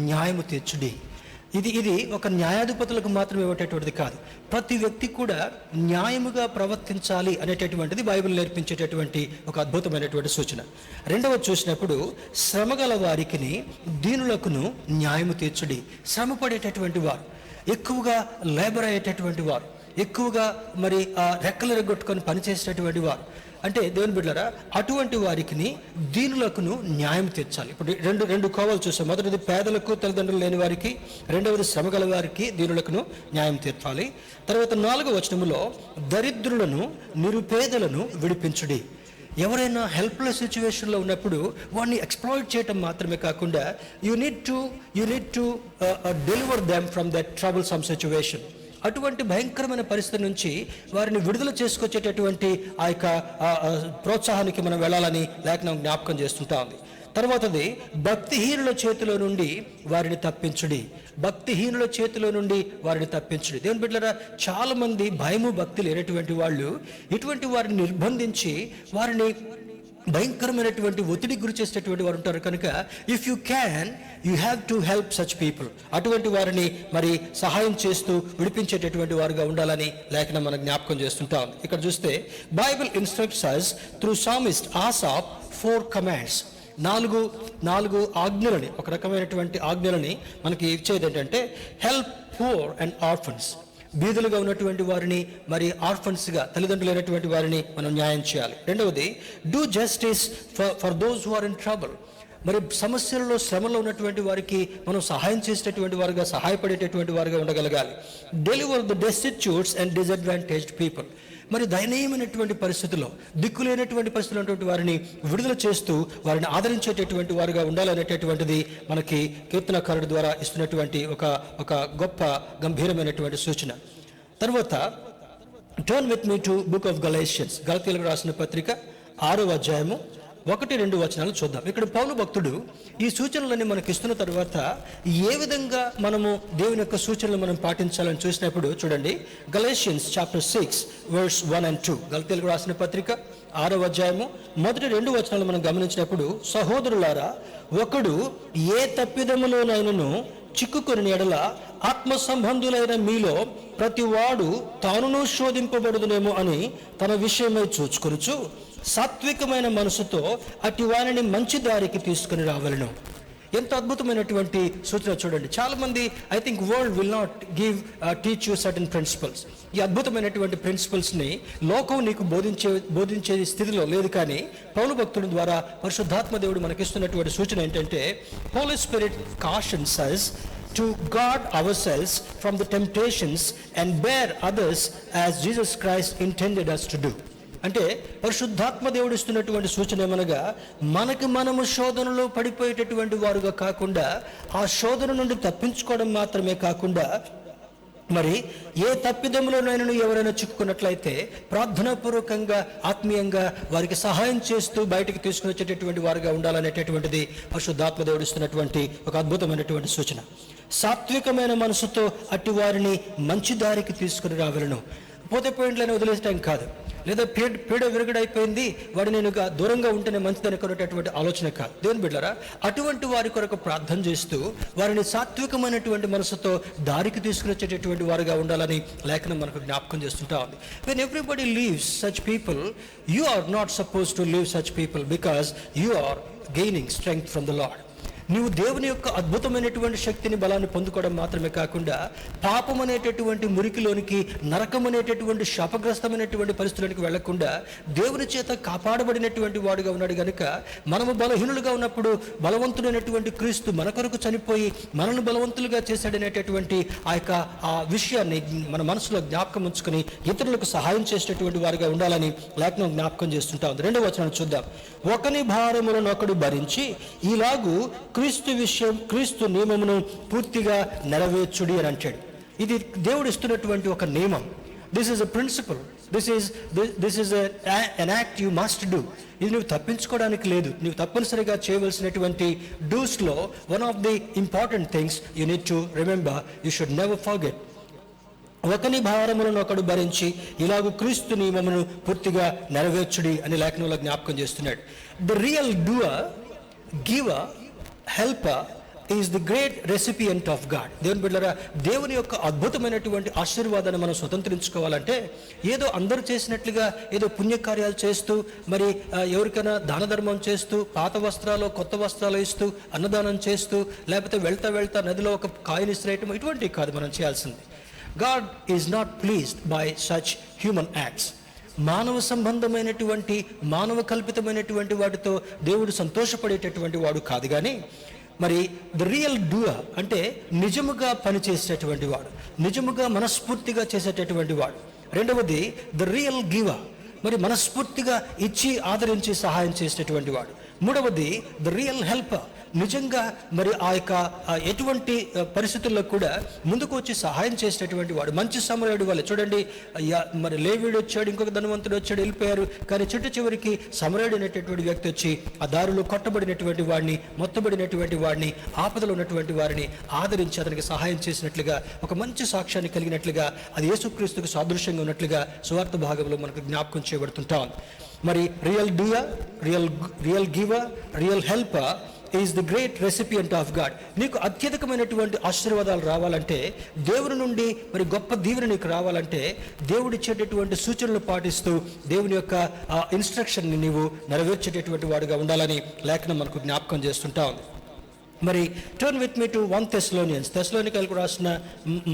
న్యాయము తీర్చుడి. ఇది ఒక న్యాయాధిపతులకు మాత్రమే ఇవ్వటటువంటిది కాదు, ప్రతి వ్యక్తి కూడా న్యాయముగా ప్రవర్తించాలి అనేటటువంటిది బైబిల్ నేర్పించేటటువంటి ఒక అద్భుతమైనటువంటి సూచన. రెండవది చూసినప్పుడు, శ్రమగల వారికి దీనులకును న్యాయము తీర్చుడి. శ్రమ పడేటటువంటి వారు, ఎక్కువగా లేబర్ అయ్యేటటువంటి వారు, ఎక్కువగా మరి రెక్కలు ఎరగొట్టుకొని పనిచేసేటటువంటి వారు, అంటే దేవుని బిడ్డలారా, అటువంటి వారికి దీనులకును న్యాయం తీర్చాలి. ఇప్పుడు రెండు కోవలు చూసాం. మొదటిది పేదలకు తల్లిదండ్రులు లేని వారికి, రెండవది శ్రమగల వారికి దీనులకును న్యాయం తీర్చాలి. తర్వాత 4వ వచనములో, దరిద్రులను నిరుపేదలను విడిపించుడి. ఎవరైనా హెల్ప్లెస్ సిచ్యువేషన్లో ఉన్నప్పుడు వాడిని ఎక్స్‌ప్లాయిట్ చేయటం మాత్రమే కాకుండా you need to deliver them from that trouble some situation. అటువంటి భయంకరమైన పరిస్థితి నుంచి వారిని విడుదల చేసుకొచ్చేటటువంటి ఆ యొక్క ప్రోత్సాహానికి మనం వెళ్ళాలని లేఖనం జ్ఞాపకం చేస్తుంటా ఉంది. తర్వాతది, భక్తిహీనుల చేతిలో నుండి వారిని తప్పించుడి. భక్తిహీనుల చేతిలో నుండి వారిని తప్పించుడి. దేవుని బిడ్డలారా, చాలా మంది భయము భక్తి లేనటువంటి వాళ్ళు ఇటువంటి వారిని నిర్బంధించి వారిని భయంకరమైనటువంటి ఒత్తిడికి గురి చేసేటటువంటి వారు ఉంటారు. కనుక if you can, you have to help such people. అటువంటి వారిని మరి సహాయం చేస్తూ విడిపించేటటువంటి వారుగా ఉండాలని లేఖనం మనకు జ్ఞాపకం చేస్తుంటా ఉంది. ఇక్కడ చూస్తే Bible instructs us through psalmist Asaph 4 commands. నాలుగు ఆజ్ఞలని, ఒక రకమైనటువంటి ఆజ్ఞలని మనకి ఇచ్చేది ఏంటంటే హెల్ప్ పూర్ అండ్ ఆర్ఫన్స్. బీదులుగా ఉన్నటువంటి వారిని మరి ఆర్ఫన్స్గా, తల్లిదండ్రులు అయినటువంటి వారిని మనం న్యాయం చేయాలి. రెండవది do justice for those who are in trouble. మరి సమస్యలలో, శ్రమలో ఉన్నటువంటి వారికి మనం సహాయం చేసేటటువంటి వారుగా, సహాయపడేటటువంటి వారుగా ఉండగలగాలి. Deliver the destitutes and disadvantaged people. మరి దయనీయమైనటువంటి పరిస్థితుల్లో, దిక్కులేనటువంటి పరిస్థితులు ఉన్నటువంటి వారిని విడుదల చేస్తూ వారిని ఆదరించేటటువంటి వారుగా ఉండాలనేటటువంటిది మనకి కీర్తనకారుడి ద్వారా ఇస్తున్నటువంటి ఒక గొప్ప గంభీరమైనటువంటి సూచన. తర్వాత turn with me to book of Galatians. గలతీయులకు రాసిన పత్రిక 6వ అధ్యాయము 1-2 వచనాలు చూద్దాం. ఇక్కడ పౌలు భక్తుడు ఈ సూచనలన్నీ మనకి ఇస్తున్న తర్వాత ఏ విధంగా మనము దేవుని యొక్క సూచనలు మనం పాటించాలని చూసినప్పుడు చూడండి, గలేషియన్స్ చాప్టర్ 6 verse 1 and 2. గలతీయులకు రాసిన పత్రిక 6వ అధ్యాయము 1-2 వచనాలు మనం గమనించినప్పుడు, సహోదరులారా, ఒకడు ఏ తప్పిదములోనైనను చిక్కుకొని ఎడల ఆత్మ సంబంధులైన మీలో ప్రతివాడు తానును శోధింపబడుదునేమో అని తన విషయమై చూచుకొనుచు సాత్వికమైన మనసుతో అటు వారిని మంచి దారికి తీసుకుని రావాలను. ఎంత అద్భుతమైనటువంటి సూచన చూడండి. చాలా మంది I think world will not teach you certain principles. ఈ అద్భుతమైనటువంటి ప్రిన్సిపల్స్ని లోకం నీకు బోధించే స్థితిలో లేదు. కానీ పౌలు భక్తుడి ద్వారా పరిశుద్ధాత్మ దేవుడు మనకిస్తున్నటువంటి సూచన ఏంటంటే, holy spirit cautions us to guard ourselves from the temptations and bear others as Jesus Christ intended us to do. అంటే పరిశుద్ధాత్మ దేవుడు ఇస్తున్నటువంటి సూచన ఏమనగా, మనము శోధనలో పడిపోయేటటువంటి వారుగా కాకుండా, ఆ శోధన నుండి తప్పించుకోవడం మాత్రమే కాకుండా, మరి ఏ తప్పిదములోనైనా ఎవరైనా చిక్కుకున్నట్లయితే ప్రార్థనాపూర్వకంగా, ఆత్మీయంగా వారికి సహాయం చేస్తూ బయటికి తీసుకుని వచ్చేటటువంటి వారుగా ఉండాలనేటటువంటిది పరిశుద్ధాత్మ దేవుడు ఇస్తున్నటువంటి ఒక అద్భుతమైనటువంటి సూచన. సాత్వికమైన మనసుతో అట్టి వారిని మంచి దారికి తీసుకుని రావాలను. పోతే పాయింట్లను వదిలేయడం కాదు, లేదా పీడ విరుగుడైపోయింది వాడు నేను దూరంగా ఉంటేనే మంచిదని కొనేటటువంటి ఆలోచన కాదు. దేవుని బిడ్డలారా, అటువంటి వారి కొరకు ప్రార్థన చేస్తూ వారిని సాత్వికమైనటువంటి మనసుతో దారికి తీసుకుని వచ్చేటటువంటి వారుగా ఉండాలని లేఖనం మనకు జ్ఞాపకం చేస్తుంటా ఉంది. When everybody leaves such people, you are not suppose to leave such people because you are gaining strength from the Lord. నీవు దేవుని యొక్క అద్భుతమైనటువంటి శక్తిని, బలాన్ని పొందుకోవడం మాత్రమే కాకుండా, పాపం అనేటటువంటి మురికిలోనికి, నరకం అనేటటువంటి శాపగ్రస్తమైనటువంటి పరిస్థితులకు వెళ్లకుండా దేవుని చేత కాపాడబడినటువంటి వాడుగా ఉన్నాడు. గనుక మనము బలహీనులుగా ఉన్నప్పుడు బలవంతుడైనటువంటి క్రీస్తు మన కొరకు చనిపోయి మనల్ని బలవంతులుగా చేశాడనేటటువంటి ఆ విషయాన్ని మన మనసులో జ్ఞాపకం ఉంచుకొని ఇతరులకు సహాయం చేసేటటువంటి వారుగా ఉండాలని లేఖనం జ్ఞాపకం చేస్తుంటా ఉంది. 2వ వచనం చూద్దాం. ఒకని భారములను ఒకడు భరించి ఇలాగూ క్రీస్తు నియమమును పూర్తిగా నెరవేర్చుడి అని అంటాడు. ఇది దేవుడు ఇస్తున్నటువంటి ఒక నియమం. This is a principle, this is an act you must do. ఇది నువ్వు తప్పించుకోవడానికి లేదు. నువ్వు తప్పనిసరిగా చేయవలసినటువంటి డూస్లో one of the important things you need to remember, you should never forget. ఒకని భారములను ఒకడు భరించి ఇలాగూ క్రీస్తు నియమమును పూర్తిగా నెరవేర్చుడి అని లేఖనంలో జ్ఞాపకం చేస్తున్నాడు. The real doer, giver, helper is the great recipient of God. దేవుని బిడ్డలారా, దేవుని యొక్క అద్భుతమైనటువంటి ఆశీర్వాదాన్ని మనం స్వతంత్రించుకోవాలంటే ఏదో అందరూ చేసినట్లుగా ఏదో పుణ్యకార్యాలు చేస్తూ, మరి ఎవరికైనా దాన ధర్మం చేస్తూ, పాత వస్త్రాలు కొత్త వస్త్రాలు ఇస్తూ, అన్నదానం చేస్తూ, లేకపోతే వెళ్తా నదిలో ఒక కాయిన్ ఇసిరేయటం, ఇటువంటివి కాదు మనం చేయాల్సింది. God is not pleased by such human acts. మానవ సంబంధమైనటువంటి, మానవ కల్పితమైనటువంటి వాటితో దేవుడు సంతోషపడేటటువంటి వాడు కాదు. కానీ మరి ద రియల్ డూయర్ అంటే నిజముగా పనిచేసేటటువంటి వాడు, నిజముగా మనస్ఫూర్తిగా చేసేటటువంటి వాడు. రెండవది ద రియల్ గివర్, మరి మనస్ఫూర్తిగా ఇచ్చి ఆదరించి సహాయం చేసేటటువంటి వాడు. మూడవది ద రియల్ హెల్పర్, నిజంగా మరి ఆ యొక్క ఎటువంటి పరిస్థితుల్లో కూడా ముందుకు వచ్చి సహాయం చేసేటటువంటి వాడు, మంచి సమరయుడు వల్ల. చూడండి, మరి లేవీడు వచ్చాడు, ఇంకొక ధనవంతుడు వచ్చాడు, వెళ్ళిపోయారు. కానీ చివరికి సమరయుడు అనేటటువంటి వ్యక్తి వచ్చి ఆ దారిలో కొట్టబడినటువంటి వాడిని, మొత్తబడినటువంటి వాడిని, ఆపదలో ఉన్నటువంటి వారిని ఆదరించి అతనికి సహాయం చేసినట్లుగా, ఒక మంచి సాక్ష్యాన్ని కలిగినట్లుగా, అది యేసుక్రీస్తుకు సాదృశ్యంగా ఉన్నట్లుగా సువార్త భాగంలో మనకు జ్ఞాపకం చేయబడుతుంటాం. మరి real doer, real giver, real helper is the great recipient of God. నీకు అత్యధికమైనటువంటి ఆశీర్వాదాలు రావాలంటే, దేవుని నుండి మరి గొప్ప దీవెన నీకు రావాలంటే, దేవుడు ఇచ్చేటటువంటి సూచనలు పాటిస్తూ దేవుని యొక్క ఇన్స్ట్రక్షన్ని నీవు నెరవేర్చేటటువంటి వాడుగా ఉండాలని లేఖనం మనకు జ్ఞాపకం చేస్తుంటా ఉంది. మరి turn with me to 1 Thessalonians, తెస్సలోనికైలకు రాసిన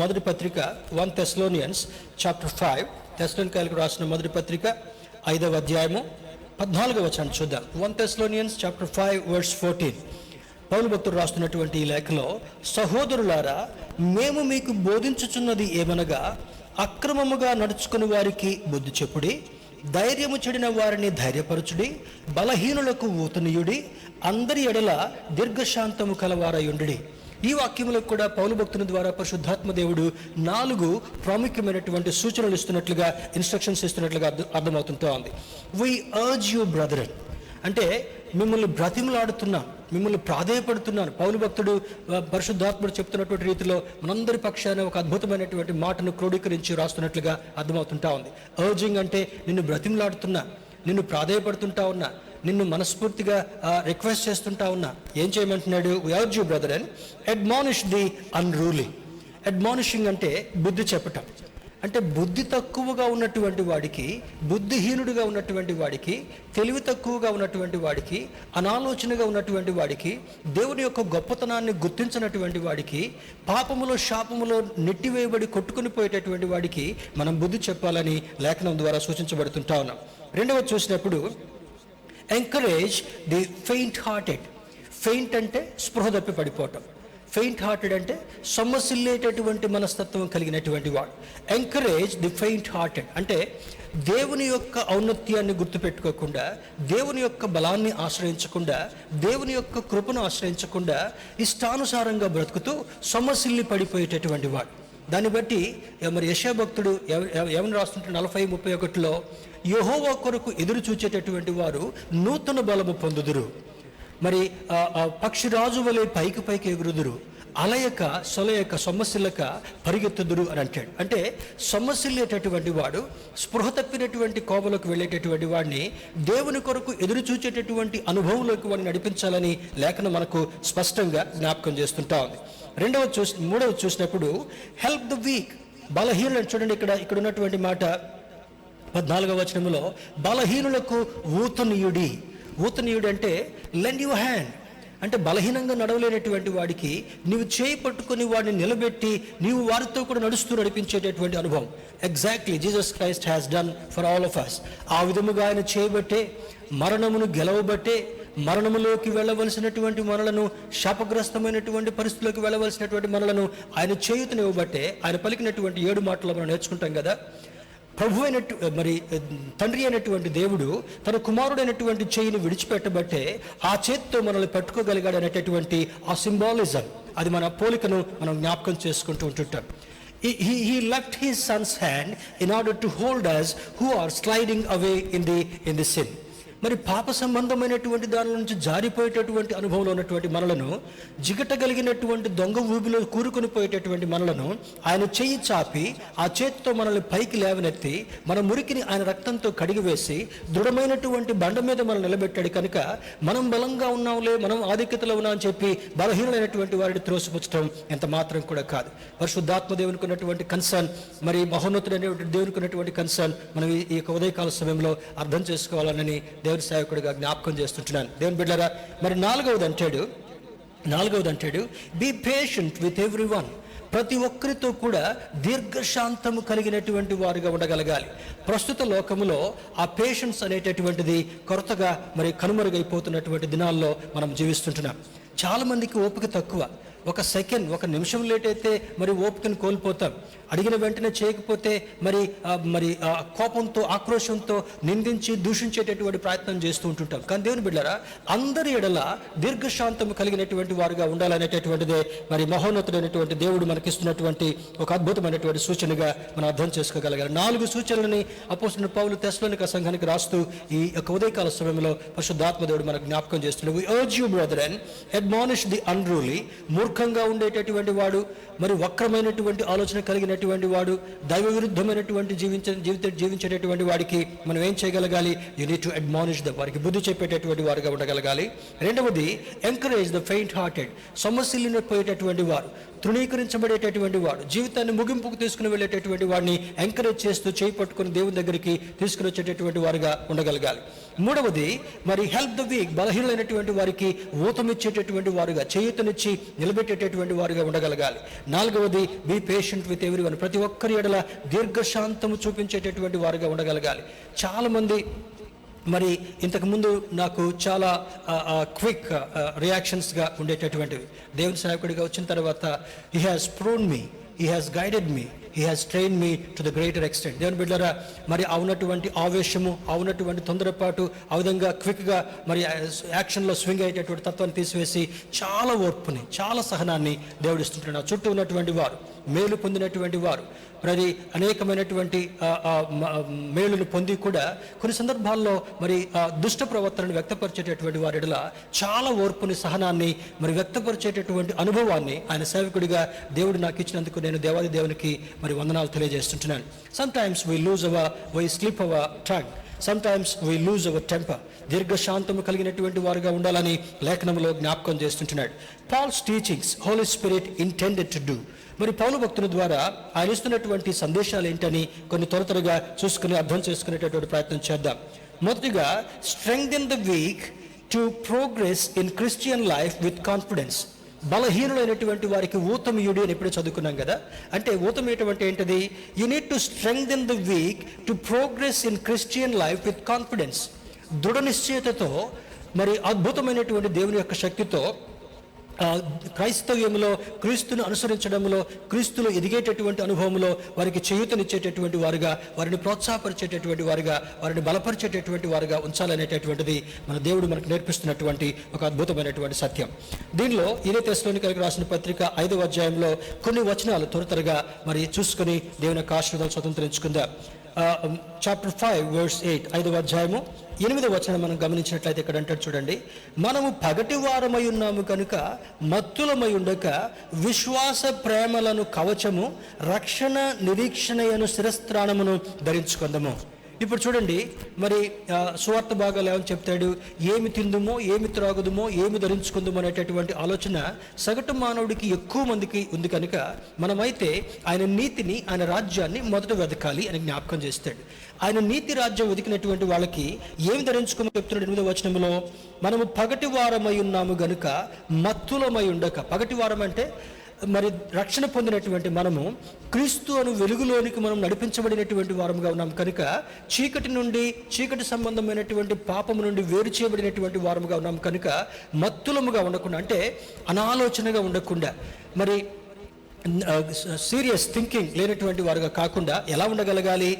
మొదటి పత్రిక 1 Thessalonians చాప్టర్ 5, తెస్సలోనికైలకు రాసిన మొదటి పత్రిక 5వ అధ్యాయము 14వ వచనం చూద్దాం. 1 Thessalonians చాప్టర్ 5 verse 14. పౌలు భక్తుడు రాస్తున్నటువంటి ఈ లేఖలో, సహోదరులారా, మేము మీకు బోధించుచున్నది ఏమనగా, అక్రమముగా నడుచుకుని వారికి బుద్ధి చెప్పుడి, ధైర్యము చెడిన వారిని ధైర్యపరచుడి, బలహీనులకు ఊతనీయుడి, అందరి ఎడల దీర్ఘశాంతము కలవారయుండుడి. ఈ వాక్యములకు కూడా పౌలు భక్తుని ద్వారా పరిశుద్ధాత్మ దేవుడు 4 ప్రాముఖ్యమైనటువంటి సూచనలు ఇస్తున్నట్లుగా, ఇన్స్ట్రక్షన్స్ ఇస్తున్నట్లుగా అర్థమవుతుంటా ఉంది. వి అర్జ్ యూ బ్రదరన్ అంటే మిమ్మల్ని బ్రతిమలాడుతున్నాను, మిమ్మల్ని ప్రాధేయపడుతున్నాను. పౌలు భక్తుడు పరిశుద్ధాత్ముడు చెప్తున్నటువంటి రీతిలో మనందరి పక్షాన ఒక అద్భుతమైనటువంటి మాటను క్రోడీకరించి రాస్తున్నట్లుగా అర్థమవుతుంటా ఉంది. అర్జింగ్ అంటే నిన్ను బ్రతిమలాడుతున్నా, నిన్ను ప్రాధేయపడుతుంటా ఉన్నా, నిన్ను మనస్ఫూర్తిగా రిక్వెస్ట్ చేస్తుంటా ఉన్నా. ఏం చేయమంటున్నాడు? We urge you brethren, admonish the unruly. Admonishing అంటే బుద్ధి చెప్పటం. అంటే బుద్ధి తక్కువగా ఉన్నటువంటి వాడికి, బుద్ధిహీనుడిగా ఉన్నటువంటి వాడికి, తెలివి తక్కువగా ఉన్నటువంటి వాడికి, అనాలోచనగా ఉన్నటువంటి వాడికి, దేవుని యొక్క గొప్పతనాన్ని గుర్తించినటువంటి వాడికి, పాపములో శాపములో నెట్టివేయబడి కొట్టుకుని పోయేటటువంటి వాడికి మనం బుద్ధి చెప్పాలని లేఖనం ద్వారా సూచించబడుతుంటా ఉన్నాం. రెండవది చూసినప్పుడు, encourage the faint hearted. Faint అంటే స్పృహ తప్పి పడిపోవటం. ఫెయింట్ హార్టెడ్ అంటే సొమ్మసిల్లేటటువంటి మనస్తత్వం కలిగినటువంటి వాడు. ఎంకరేజ్ ది ఫెయింట్ హార్టెడ్ అంటే దేవుని యొక్క ఔన్నత్యాన్ని గుర్తుపెట్టుకోకుండా, దేవుని యొక్క బలాన్ని ఆశ్రయించకుండా, దేవుని యొక్క కృపను ఆశ్రయించకుండా, ఇష్టానుసారంగా బ్రతుకుతూ సొమ్మసిల్లి పడిపోయేటటువంటి వాడు. దాన్ని బట్టి మరి యెషయా భక్తుడు ఏమని రాస్తుంటే 40:31లో, యెహోవా కొరకు ఎదురు చూచేటటువంటి వారు నూతన బలము పొందుదురు, మరి పక్షిరాజు వలె పైకి ఎగురుదురు, అలయక సొలయక సొమ్మసిల్లక పరిగెత్తుదురు అని అంటాడు. అంటే సొమ్మసిల్లేటటువంటి వాడు, స్పృహ తప్పినటువంటి కోవలోకి వెళ్ళేటటువంటి వాడిని దేవుని కొరకు ఎదురు చూచేటటువంటి అనుభవంలోకి వాడిని నడిపించాలని లేఖనం మనకు స్పష్టంగా జ్ఞాపకం చేస్తుంటా ఉంది. మూడవది చూసినప్పుడు, హెల్ప్ ద వీక్. బలహీనులను చూడండి, ఇక్కడ ఉన్నటువంటి మాట 14వ వచనంలో, బలహీనులకు ఊతనీయుడి. ఊతనీయుడు అంటే లెండ్ యువర్ హ్యాండ్. అంటే బలహీనంగా నడవలేనటువంటి వాడికి నీవు చేయి పట్టుకుని వాడిని నిలబెట్టి నీవు వారితో కూడా నడుస్తూ నడిపించేటటువంటి అనుభవం. Exactly Jesus Christ has done for all of us. ఆ విధముగా ఆయన చేయబట్టే, మరణమును గెలవబట్టే, మరణములోకి వెళ్ళవలసినటువంటి మనలను, శాపగ్రస్తమైనటువంటి పరిస్థితుల్లోకి వెళ్ళవలసినటువంటి మనలను ఆయన చేయుతనివ్వబట్టే, ఆయన పలికినటువంటి 7 మాటలు మనం నేర్చుకుంటాం కదా. ప్రభు మరి తండ్రి అయినటువంటి దేవుడు తన కుమారుడైనటువంటి చేయిని విడిచిపెట్టబట్టే ఆ చేతితో మనల్ని పట్టుకోగలిగాడు అనేటటువంటి ఆ సింబాలిజం, అది మన పోలికను మనం జ్ఞాపకం చేసుకుంటూ ఉంటుంటాం. He left his son's hand in order to hold us who are sliding away in the sin. మరి పాప సంబంధమైనటువంటి దాని నుంచి జారిపోయేటటువంటి అనుభవంలో ఉన్నటువంటి మనలను, జిగటగలిగినటువంటి దొంగ ఊబిలో కూరుకొని పోయేటటువంటి మనలను ఆయన చెయ్యి చాపి ఆ చేతితో మనల్ని పైకి లేవనెత్తి మన మురికిని ఆయన రక్తంతో కడిగివేసి దృఢమైనటువంటి బండ మీద మనం నిలబెట్టాడు. కనుక మనం బలంగా ఉన్నాంలే, మనం ఆధిక్యతలో ఉన్నాం అని చెప్పి బలహీనమైనటువంటి వారిని త్రోసిపుచ్చడం ఎంత మాత్రం కూడా కాదు. పరిశుద్ధాత్మ దేవునికి ఉన్నటువంటి కన్సర్న్, మరి మహోన్నతుడైనటువంటి దేవునికి ఉన్నటువంటి కన్సర్న్ మనం ఈ యొక్క ఉదయకాల సమయంలో అర్థం చేసుకోవాలని దేవుని సేవకుడిగా జ్ఞాపకం చేస్తుంటున్నాను. దేవుని బిడ్డలారా, మరి నాలుగవది అంటాడు be patient with every one. ప్రతి ఒక్కరితో కూడా దీర్ఘశాంతము కలిగినటువంటి వారుగా ఉండగలగాలి. ప్రస్తుత లోకములో ఆ పేషెన్స్ అనేటటువంటిది కొరతగా మరి కనుమరుగైపోతున్నటువంటి దినాల్లో మనం జీవిస్తుంటున్నాం. చాలామందికి ఓపిక తక్కువ. ఒక సెకండ్, ఒక నిమిషం లేట్ అయితే మరి ఓపికను కోల్పోతాం. అడిగిన వెంటనే చేయకపోతే మరి కోపంతో, ఆక్రోషంతో నిందించి దూషించేటటువంటి ప్రయత్నం చేస్తూ ఉంటుంటాం. కానీ దేవుని బిడ్డలారా, అందరి ఎడల దీర్ఘశాంతము కలిగినటువంటి వారుగా ఉండాలనేటటువంటిదే మరి మహోన్నతుడైనటువంటి దేవుడు మనకిస్తున్నటువంటి ఒక అద్భుతమైనటువంటి సూచనగా మనం అర్థం చేసుకోగలగాలి. 4 సూచనలని అపోస్తలుడైన పౌలు తెస్సలోనిక సంఘానికి రాస్తూ ఈ యొక్క ఉదయకాల సమయంలో పరిశుద్ధాత్మ దేవుడు మనకు జ్ఞాపకం చేస్తున్నాడు. We urge you brethren, admonish the unruly. మూర్ఖంగా ఉండేటటువంటి వాడు, మరి వక్రమైనటువంటి ఆలోచన కలిగినటువంటి వాడు, దైవ విరుద్ధమైనటువంటి జీవించేటటువంటి వాడికి మనం ఏం చేయగలగాలి? You need to admonish the, వారికి బుద్ధి చెప్పేటటువంటి వారుగా ఉండగలగాలి. రెండవది, ఎంకరేజ్ ద ఫెయింట్ హార్టెడ్. సొమ్మసిల్లిపోయేటటువంటి వారు, తృణీకరించబడేటటువంటి వాడు, జీవితాన్ని ముగింపుకు తీసుకుని వెళ్ళేటటువంటి వాడిని ఎంకరేజ్ చేస్తూ చేయి పట్టుకుని దేవుని దగ్గరికి తీసుకుని వచ్చేటటువంటి వారుగా ఉండగలగాలి. మూడవది, మరి హెల్ప్ ద వీక్. బలహీనమైనటువంటి వారికి ఊతమిచ్చేటటువంటి వారుగా, చేయూతనిచ్చి నిలబెట్టేటటువంటి వారుగా ఉండగలగాలి. నాలుగవది, be patient with every one. ప్రతి ఒక్కరి ఎడల దీర్ఘశాంతము చూపించేటటువంటి వారుగా ఉండగలగాలి. చాలామంది మరి ఇంతకుముందు నాకు చాలా క్విక్ రియాక్షన్స్గా ఉండేటటువంటివి. దేవుని సేవకుడిగా వచ్చిన తర్వాత he has proved me, he has guided me, he has train me to the greater extent. దేవుని బిడ్డలారా, మరి అవునటువంటి ఆవేశము, అవునటువంటి తొందరపాటు, ఆ విధంగా క్విక్గా మరి యాక్షన్లో స్వింగ్ అయ్యేటటువంటి తత్వాన్ని తీసివేసి చాలా ఓర్పుని, చాలా సహనాన్ని దేవుడు ఇస్తుంటాడు. నా చుట్టూ ఉన్నటువంటి వారు, మేలు పొందినటువంటి వారు, మరి అనేకమైనటువంటి మేలును పొంది కూడా కొన్ని సందర్భాల్లో మరి దుష్ట ప్రవర్తనను వ్యక్తపరిచేటటువంటి వారిలా చాలా ఓర్పుని, సహనాన్ని మరి వ్యక్తపరిచేటటువంటి అనుభవాన్ని ఆయన సేవకుడిగా దేవుడు నాకు ఇచ్చినందుకు నేను దేవాది దేవునికి మరి వందనాలు తెలియజేస్తుంటున్నాను. Sometimes we slip our tongue, sometimes we lose our temper. దీర్ఘశాంతము కలిగినటువంటి వారుగా ఉండాలని లేఖనంలో జ్ఞాపకం చేస్తుంటున్నాడు. Paul's teachings Holy Spirit intended to do. మరి పౌలు భక్తుల ద్వారా ఆయన ఇస్తున్నటువంటి సందేశాలు ఏంటని కొన్ని త్వరగా చూసుకుని అర్థం చేసుకునేటటువంటి ప్రయత్నం చేద్దాం. మొదటిగా, strengthen the weak to progress in Christian life with confidence. బలహీనులైనటువంటి వారికి ఊతమియుడి అని ఎప్పుడూ చదువుకున్నాం కదా. అంటే ఊతమియటం అంటే ఏంటిది? You need to strengthen the weak to progress in Christian life with confidence. దృఢ నిశ్చయతతో, మరి అద్భుతమైనటువంటి దేవుని యొక్క శక్తితో క్రైస్తవ్యంలో, క్రీస్తును అనుసరించడంలో, క్రీస్తులో ఎదిగేటటువంటి అనుభవంలో వారికి చేయూతనిచ్చేటటువంటి వారుగా, వారిని ప్రోత్సాహపరిచేటటువంటి వారుగా, వారిని బలపరిచేటటువంటి వారుగా ఉంచాలనేటటువంటిది మన దేవుడు మనకు నేర్పిస్తున్నటువంటి ఒక అద్భుతమైనటువంటి సత్యం. దీనిలో తెస్సలోనికీయులకు రాసిన పత్రిక 5వ అధ్యాయంలో కొన్ని వచనాలు త్వరగా మరి చూసుకుని దేవుని యొక్క ఆశీర్వాదాలు స్వతంత్రించుకుందాం. చాప్టర్ 5 verse 8, 5వ అధ్యాయము 8వ వచనం మనం గమనించినట్లయితే ఇక్కడ అంటాడు చూడండి, మనము పగటి వారమై ఉన్నాము కనుక మత్తులమై ఉండక విశ్వాస ప్రేమలను కవచము, రక్షణ నిరీక్షణయను శిరస్త్రాణమును ధరించుకుందాము. ఇప్పుడు చూడండి, మరి సువార్త భాగాలు ఏమని చెప్తాడు? ఏమి తిందుమో, ఏమి త్రాగుదుమో, ఏమి ధరించుకుందామో అనేటటువంటి ఆలోచన సగటు మానవుడికి ఎక్కువ మందికి ఉంది కనుక మనమైతే ఆయన నీతిని, ఆయన రాజ్యాన్ని మొదట వెతకాలి అని జ్ఞాపకం చేస్తాడు. ఆయన నీతి రాజ్యం వెతికినటువంటి వాళ్ళకి ఏమి ధరించుకోమని చెప్తున్నాడు 8వ వచనంలో? మనము పగటి వారమై ఉన్నాము గనుక మత్తులమై ఉండక. పగటి వారం అంటే మరి రక్షణ పొందినటువంటి మనము క్రీస్తు అను వెలుగులోనికి మనం నడిపించబడినటువంటి వారముగా ఉన్నాం కనుక చీకటి నుండి, చీకటి సంబంధమైనటువంటి పాపము నుండి వేరు చేయబడినటువంటి వారముగా ఉన్నాం కనుక మత్తులముగా ఉండకుండా, అంటే అనాలోచనగా ఉండకుండా, మరి సీరియస్ థింకింగ్ లేనటువంటి వారుగా కాకుండా ఎలా ఉండగలగాలి?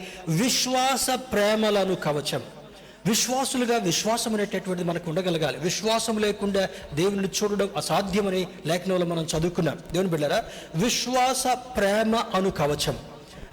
విశ్వాస ప్రేమలను కవచం. విశ్వాసులుగా విశ్వాసం అనేటటువంటిది మనకు ఉండగలగాలి. విశ్వాసం లేకుండా దేవుని చూడడం అసాధ్యమని లేఖనంలో మనం చదువుకున్నాం. దేవుని బిడ్డలారా, విశ్వాస ప్రేమ అను కవచం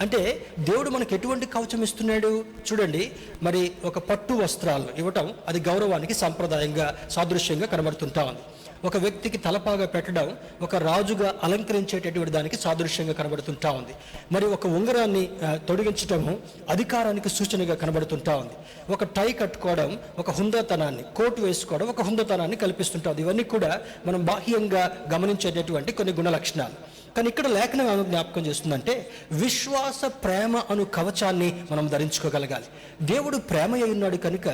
అంటే దేవుడు మనకు ఎటువంటి కవచం ఇస్తున్నాడు చూడండి. మరి ఒక పట్టు వస్త్రాలను ఇవ్వటం అది గౌరవానికి సంప్రదాయంగా, సాదృశ్యంగా కనబడుతుంటా ఉంది. ఒక వ్యక్తికి తలపాగా పెట్టడం ఒక రాజుగా అలంకరించేటటువంటి దానికి సాదృశ్యంగా కనబడుతుంటా ఉంది. మరి ఒక ఉంగరాన్ని తొడిగించటము అధికారానికి సూచనగా కనబడుతుంటా ఉంది. ఒక టై కట్టుకోవడం ఒక హుందాతనాన్ని, కోటు వేసుకోవడం ఒక హుందాతనాన్ని కల్పిస్తుంటుంది. ఇవన్నీ కూడా మనం బాహ్యంగా గమనించేటటువంటి కొన్ని గుణ లక్షణాలు. కానీ ఇక్కడ లేఖనం ఏమో జ్ఞాపకం చేస్తుందంటే విశ్వాస ప్రేమ అను కవచాన్ని మనం ధరించుకోగలగాలి. దేవుడు ప్రేమ అయి ఉన్నాడు కనుక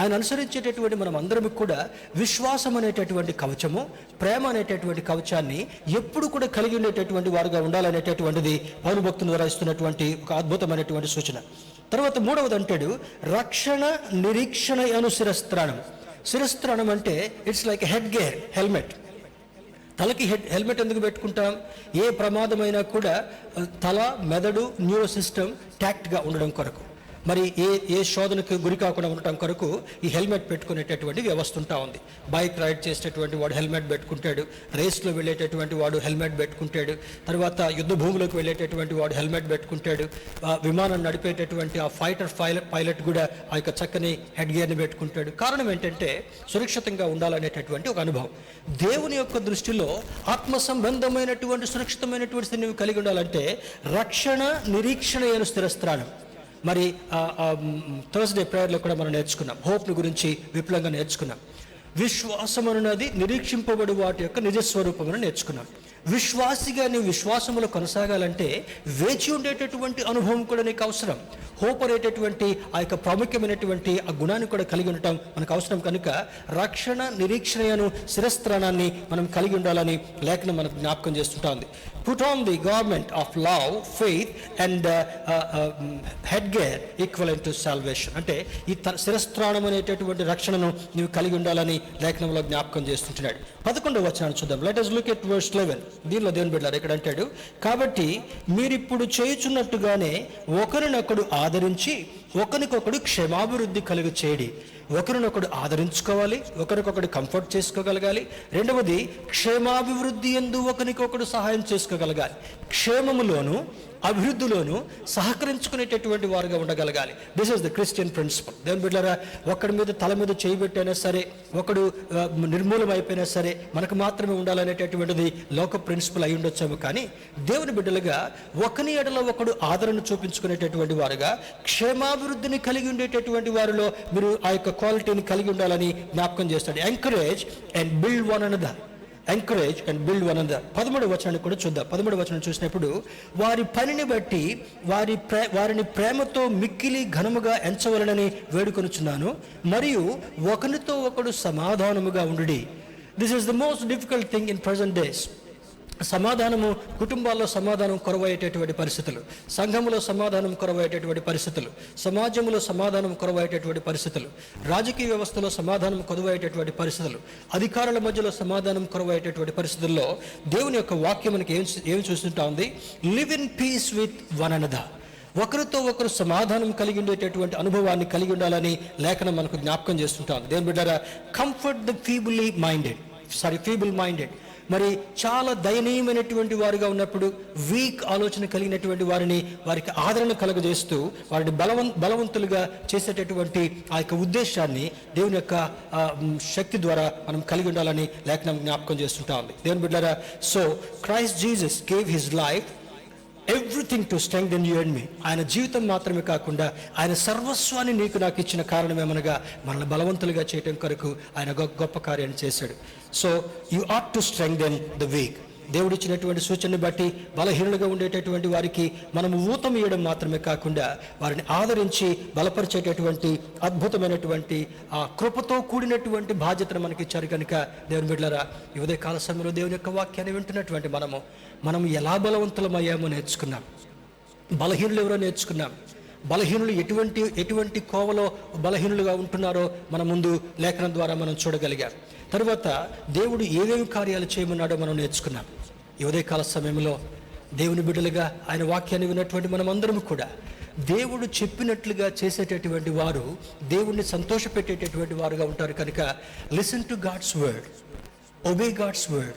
ఆయన అనుసరించేటటువంటి మనం అందరం కూడా విశ్వాసం అనేటటువంటి కవచము, ప్రేమ అనేటటువంటి కవచాన్ని ఎప్పుడు కూడా కలిగి ఉండేటటువంటి వారుగా ఉండాలనేటటువంటిది పౌలు భక్తుల ద్వారా ఇస్తున్నటువంటి ఒక అద్భుతమైనటువంటి సూచన. తర్వాత 3వది అంటాడు రక్షణ నిరీక్షణ అను శిరస్త్రాణం. శిరస్త్రాణం అంటే it's like head gear, helmet. తలకి హెల్మెట్ ఎందుకు పెట్టుకుంటాం? ఏ ప్రమాదమైనా కూడా తల, మెదడు, న్యూరో సిస్టమ్ ట్యాక్ట్గా ఉండడం కొరకు, మరి ఏ శోధనకు గురి కాకుండా ఉండటం కొరకు ఈ హెల్మెట్ పెట్టుకునేటటువంటి వ్యవస్థ ఉంటా ఉంది. బైక్ రైడ్ చేసేటటువంటి వాడు హెల్మెట్ పెట్టుకుంటాడు, రేస్లో వెళ్ళేటటువంటి వాడు హెల్మెట్ పెట్టుకుంటాడు, తర్వాత యుద్ధ భూమిలోకి వెళ్ళేటటువంటి వాడు హెల్మెట్ పెట్టుకుంటాడు, విమానం నడిపేటటువంటి ఆ ఫైటర్ పైలట్ కూడా ఆ యొక్క చక్కని హెడ్ గేర్ని పెట్టుకుంటాడు. కారణం ఏంటంటే సురక్షితంగా ఉండాలనేటటువంటి ఒక అనుభవం. దేవుని యొక్క దృష్టిలో ఆత్మ సంబంధమైనటువంటి సురక్షితమైనటువంటి స్థితిని కలిగి ఉండాలంటే రక్షణ, నిరీక్షణ అయిన స్థిరస్థానం. మరి థర్స్డే ప్రేయర్లో కూడా మనం నేర్చుకున్నాం, హోప్ను గురించి విపులంగా నేర్చుకున్నాం. విశ్వాసం అన్నది నిరీక్షింపబడి వాటి యొక్క నిజస్వరూపమును నేర్చుకున్నాం. విశ్వాసిగా నీ విశ్వాసములో కొనసాగాలంటే వేచి ఉండేటటువంటి అనుభవం కూడా నీకు అవసరం. హోప్ అనేటటువంటి ఆ యొక్క ప్రాముఖ్యమైనటువంటి ఆ గుణాన్ని కూడా కలిగి ఉండటం మనకు అవసరం. కనుక రక్షణ, నిరీక్షణను, శిరస్త్రాణాన్ని మనం కలిగి ఉండాలని లేఖనం మనకు జ్ఞాపకం చేస్తుంటా ఉంది. Put on the government of love, faith and head gear equivalent to salvation. అంటే ఈ శిరస్త్రాణం అనేటటువంటి రక్షణను నీవు కలిగి ఉండాలని లేఖనంలో జ్ఞాపకం చేస్తుంటున్నాడు. 11వ వచనాన్ని చూద్దాం. Let us look at verse 11. దీనిలో దేవుని బిడ్డలారా ఇక్కడ అంటాడు, కాబట్టి మీరిప్పుడు చేయుచున్నట్టుగానే ఒకరినొకడు ఆదరించి ఒకరికొకడు క్షేమాభివృద్ధి కలుగు చేయడి. ఒకరినొకడు ఆదరించుకోవాలి, ఒకరికొకడు కంఫర్ట్ చేసుకోగలగాలి. రెండవది, క్షేమాభివృద్ధి యందు ఒకరికొకడు సహాయం చేసుకోగలగాలి. క్షేమములోను అభివృద్ధిలోను సహకరించుకునేటటువంటి వారుగా ఉండగలగాలి. This is the Christian principle. దేవుని బిడ్డలారా, ఒకడి మీద తల మీద చేయి పెట్టైనా సరే, ఒకడు నిర్మూలం అయిపోయినా సరే మనకు మాత్రమే ఉండాలనేటటువంటిది లోక ప్రిన్సిపల్ అయి ఉండొచ్చాము. కానీ దేవుని బిడ్డలుగా ఒకని ఎడల ఒకడు ఆదరణ చూపించుకునేటటువంటి వారుగా, క్షేమాభివృద్ధిని కలిగి ఉండేటటువంటి వారిలో మీరు ఆ యొక్క క్వాలిటీని కలిగి ఉండాలని జ్ఞాపకం చేస్తాడు. Encourage and build one another. Encourage and build one another. 13వ వచనాన్ని కూడా చూద్దాం. 13వ వచనం చూసినప్పుడు, వారి పనిని బట్టి వారిని ప్రేమతో మిక్కిలి ఘనముగా ఎంచవలనని వేడుకొనుచున్నాను, మరియు ఒకరితో ఒకడు సమాధానముగా ఉండుడి. This is the most difficult thing in present days. సమాధానము, కుటుంబాల్లో సమాధానం కొరవయ్యేటటువంటి పరిస్థితులు, సంఘములో సమాధానం కొరవయ్యేటటువంటి పరిస్థితులు, సమాజంలో సమాధానం కొరవయ్యేటటువంటి పరిస్థితులు, రాజకీయ వ్యవస్థలో సమాధానం కొరవయ్యేటటువంటి పరిస్థితులు, అధికారుల మధ్యలో సమాధానం కొరవయ్యేటటువంటి పరిస్థితుల్లో దేవుని యొక్క వాక్యం మనకి ఏమి చూస్తుంటా ఉంది? Live in peace with one another. ఒకరితో ఒకరు సమాధానం కలిగి ఉండేటటువంటి అనుభవాన్ని కలిగి ఉండాలని లేఖనం మనకు జ్ఞాపకం చేస్తుంటాం. దేవుని బిడ్డలారా, కంఫర్ట్ ద ఫీబుల్ మైండెడ్. మరి చాలా దయనీయమైనటువంటి వారుగా ఉన్నప్పుడు, వీక్ ఆలోచన కలిగినటువంటి వారికి ఆదరణ కలుగజేస్తూ వారిని బలవంతులుగా చేసేటటువంటి ఆ యొక్క ఉద్దేశాన్ని దేవుని యొక్క శక్తి ద్వారా మనం కలిగి ఉండాలని లేఖనం జ్ఞాపకం చేస్తుంటా ఉంది. దేవుని బిడ్డలారా, so Christ Jesus gave his life everything to strengthen you and me. ఆయన జీవితం మాత్రమే కాకుండా ఆయన సర్వస్వాన్ని నీకు నాకు ఇచ్చిన కారణమేమనగా మనల్ని బలవంతులుగా చేయటం కొరకు ఆయన గొప్ప కార్యాన్ని చేశాడు. So you ought to strengthen the week. దేవుడు ఇచ్చినటువంటి సూచనని బట్టి బలహీనులుగా ఉండేటటువంటి వారికి మనము ఊతం ఇవ్వడం మాత్రమే కాకుండా వారిని ఆదరించి బలపరిచేటటువంటి అద్భుతమైనటువంటి ఆ కృపతో కూడినటువంటి బాధ్యతను మనకి ఇచ్చారు. కనుక దేవుని బిడ్డలారా, ఈ ఉదయ కాల సమయంలో దేవుని యొక్క వాక్యాన్ని వింటున్నటువంటి మనం ఎలా బలవంతులమయ్యామో నేర్చుకున్నాం. బలహీనులు ఎవరో నేర్చుకున్నాం. బలహీనులు ఎటువంటి కోవలో బలహీనులుగా ఉంటున్నారో మన ముందు లేఖనం ద్వారా మనం చూడగలిగాం. తరువాత దేవుడు ఏవేవి కార్యాలు చేయమన్నాడో మనం నేర్చుకున్నాం. ఈ ఉదయకాల సమయంలో దేవుని బిడ్డలుగా ఆయన వాక్యాన్ని విన్నటువంటి మనం అందరం కూడా దేవుడు చెప్పినట్లుగా చేసేటటువంటి వారు దేవుణ్ణి సంతోషపెట్టేటటువంటి వారుగా ఉంటారు. కనుక listen to God's word, obey God's word,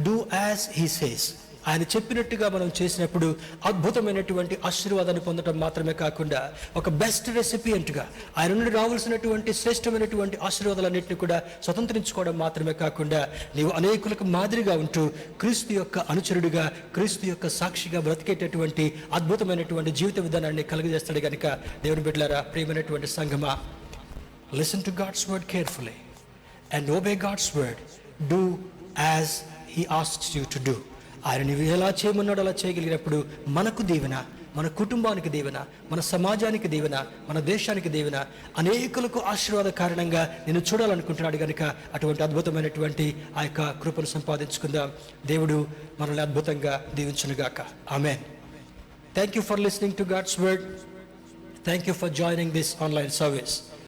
do as he says. ఆయన చెప్పినట్టుగా మనం చేసినప్పుడు అద్భుతమైనటువంటి ఆశీర్వాదాన్ని పొందడం మాత్రమే కాకుండా ఒక బెస్ట్ రెసిపియంట్గా ఆయన నుండి రావాల్సినటువంటి శ్రేష్టమైనటువంటి ఆశీర్వాదాలన్నింటినీ కూడా స్వతంత్రించుకోవడం మాత్రమే కాకుండా నీవు అనేకులకు మాదిరిగా ఉంటూ క్రీస్తు యొక్క అనుచరుడిగా, క్రీస్తు యొక్క సాక్షిగా బ్రతికేటటువంటి అద్భుతమైనటువంటి జీవిత విధానాన్ని కలుగజేస్తాడు. కనుక దేవుని బిడ్డలారా, ప్రియమైనటువంటి సంఘమా, listen to God's word carefully and obey God's word, do as he asks you to do. ఆయన నీవు ఎలా చేయమన్నాడు అలా చేయగలిగినప్పుడు మనకు దీవెన, మన కుటుంబానికి దీవెన, మన సమాజానికి దీవెన, మన దేశానికి దీవెన, అనేకులకు ఆశీర్వాద కారణంగా నేను చూడాలనుకుంటున్నాడు. కనుక అటువంటి అద్భుతమైనటువంటి ఆ యొక్క కృపను సంపాదించుకుందాం. దేవుడు మనల్ని అద్భుతంగా దీవించునుగాక. ఆమేన్. Thank you for listening to God's word. Thank you for joining this online service.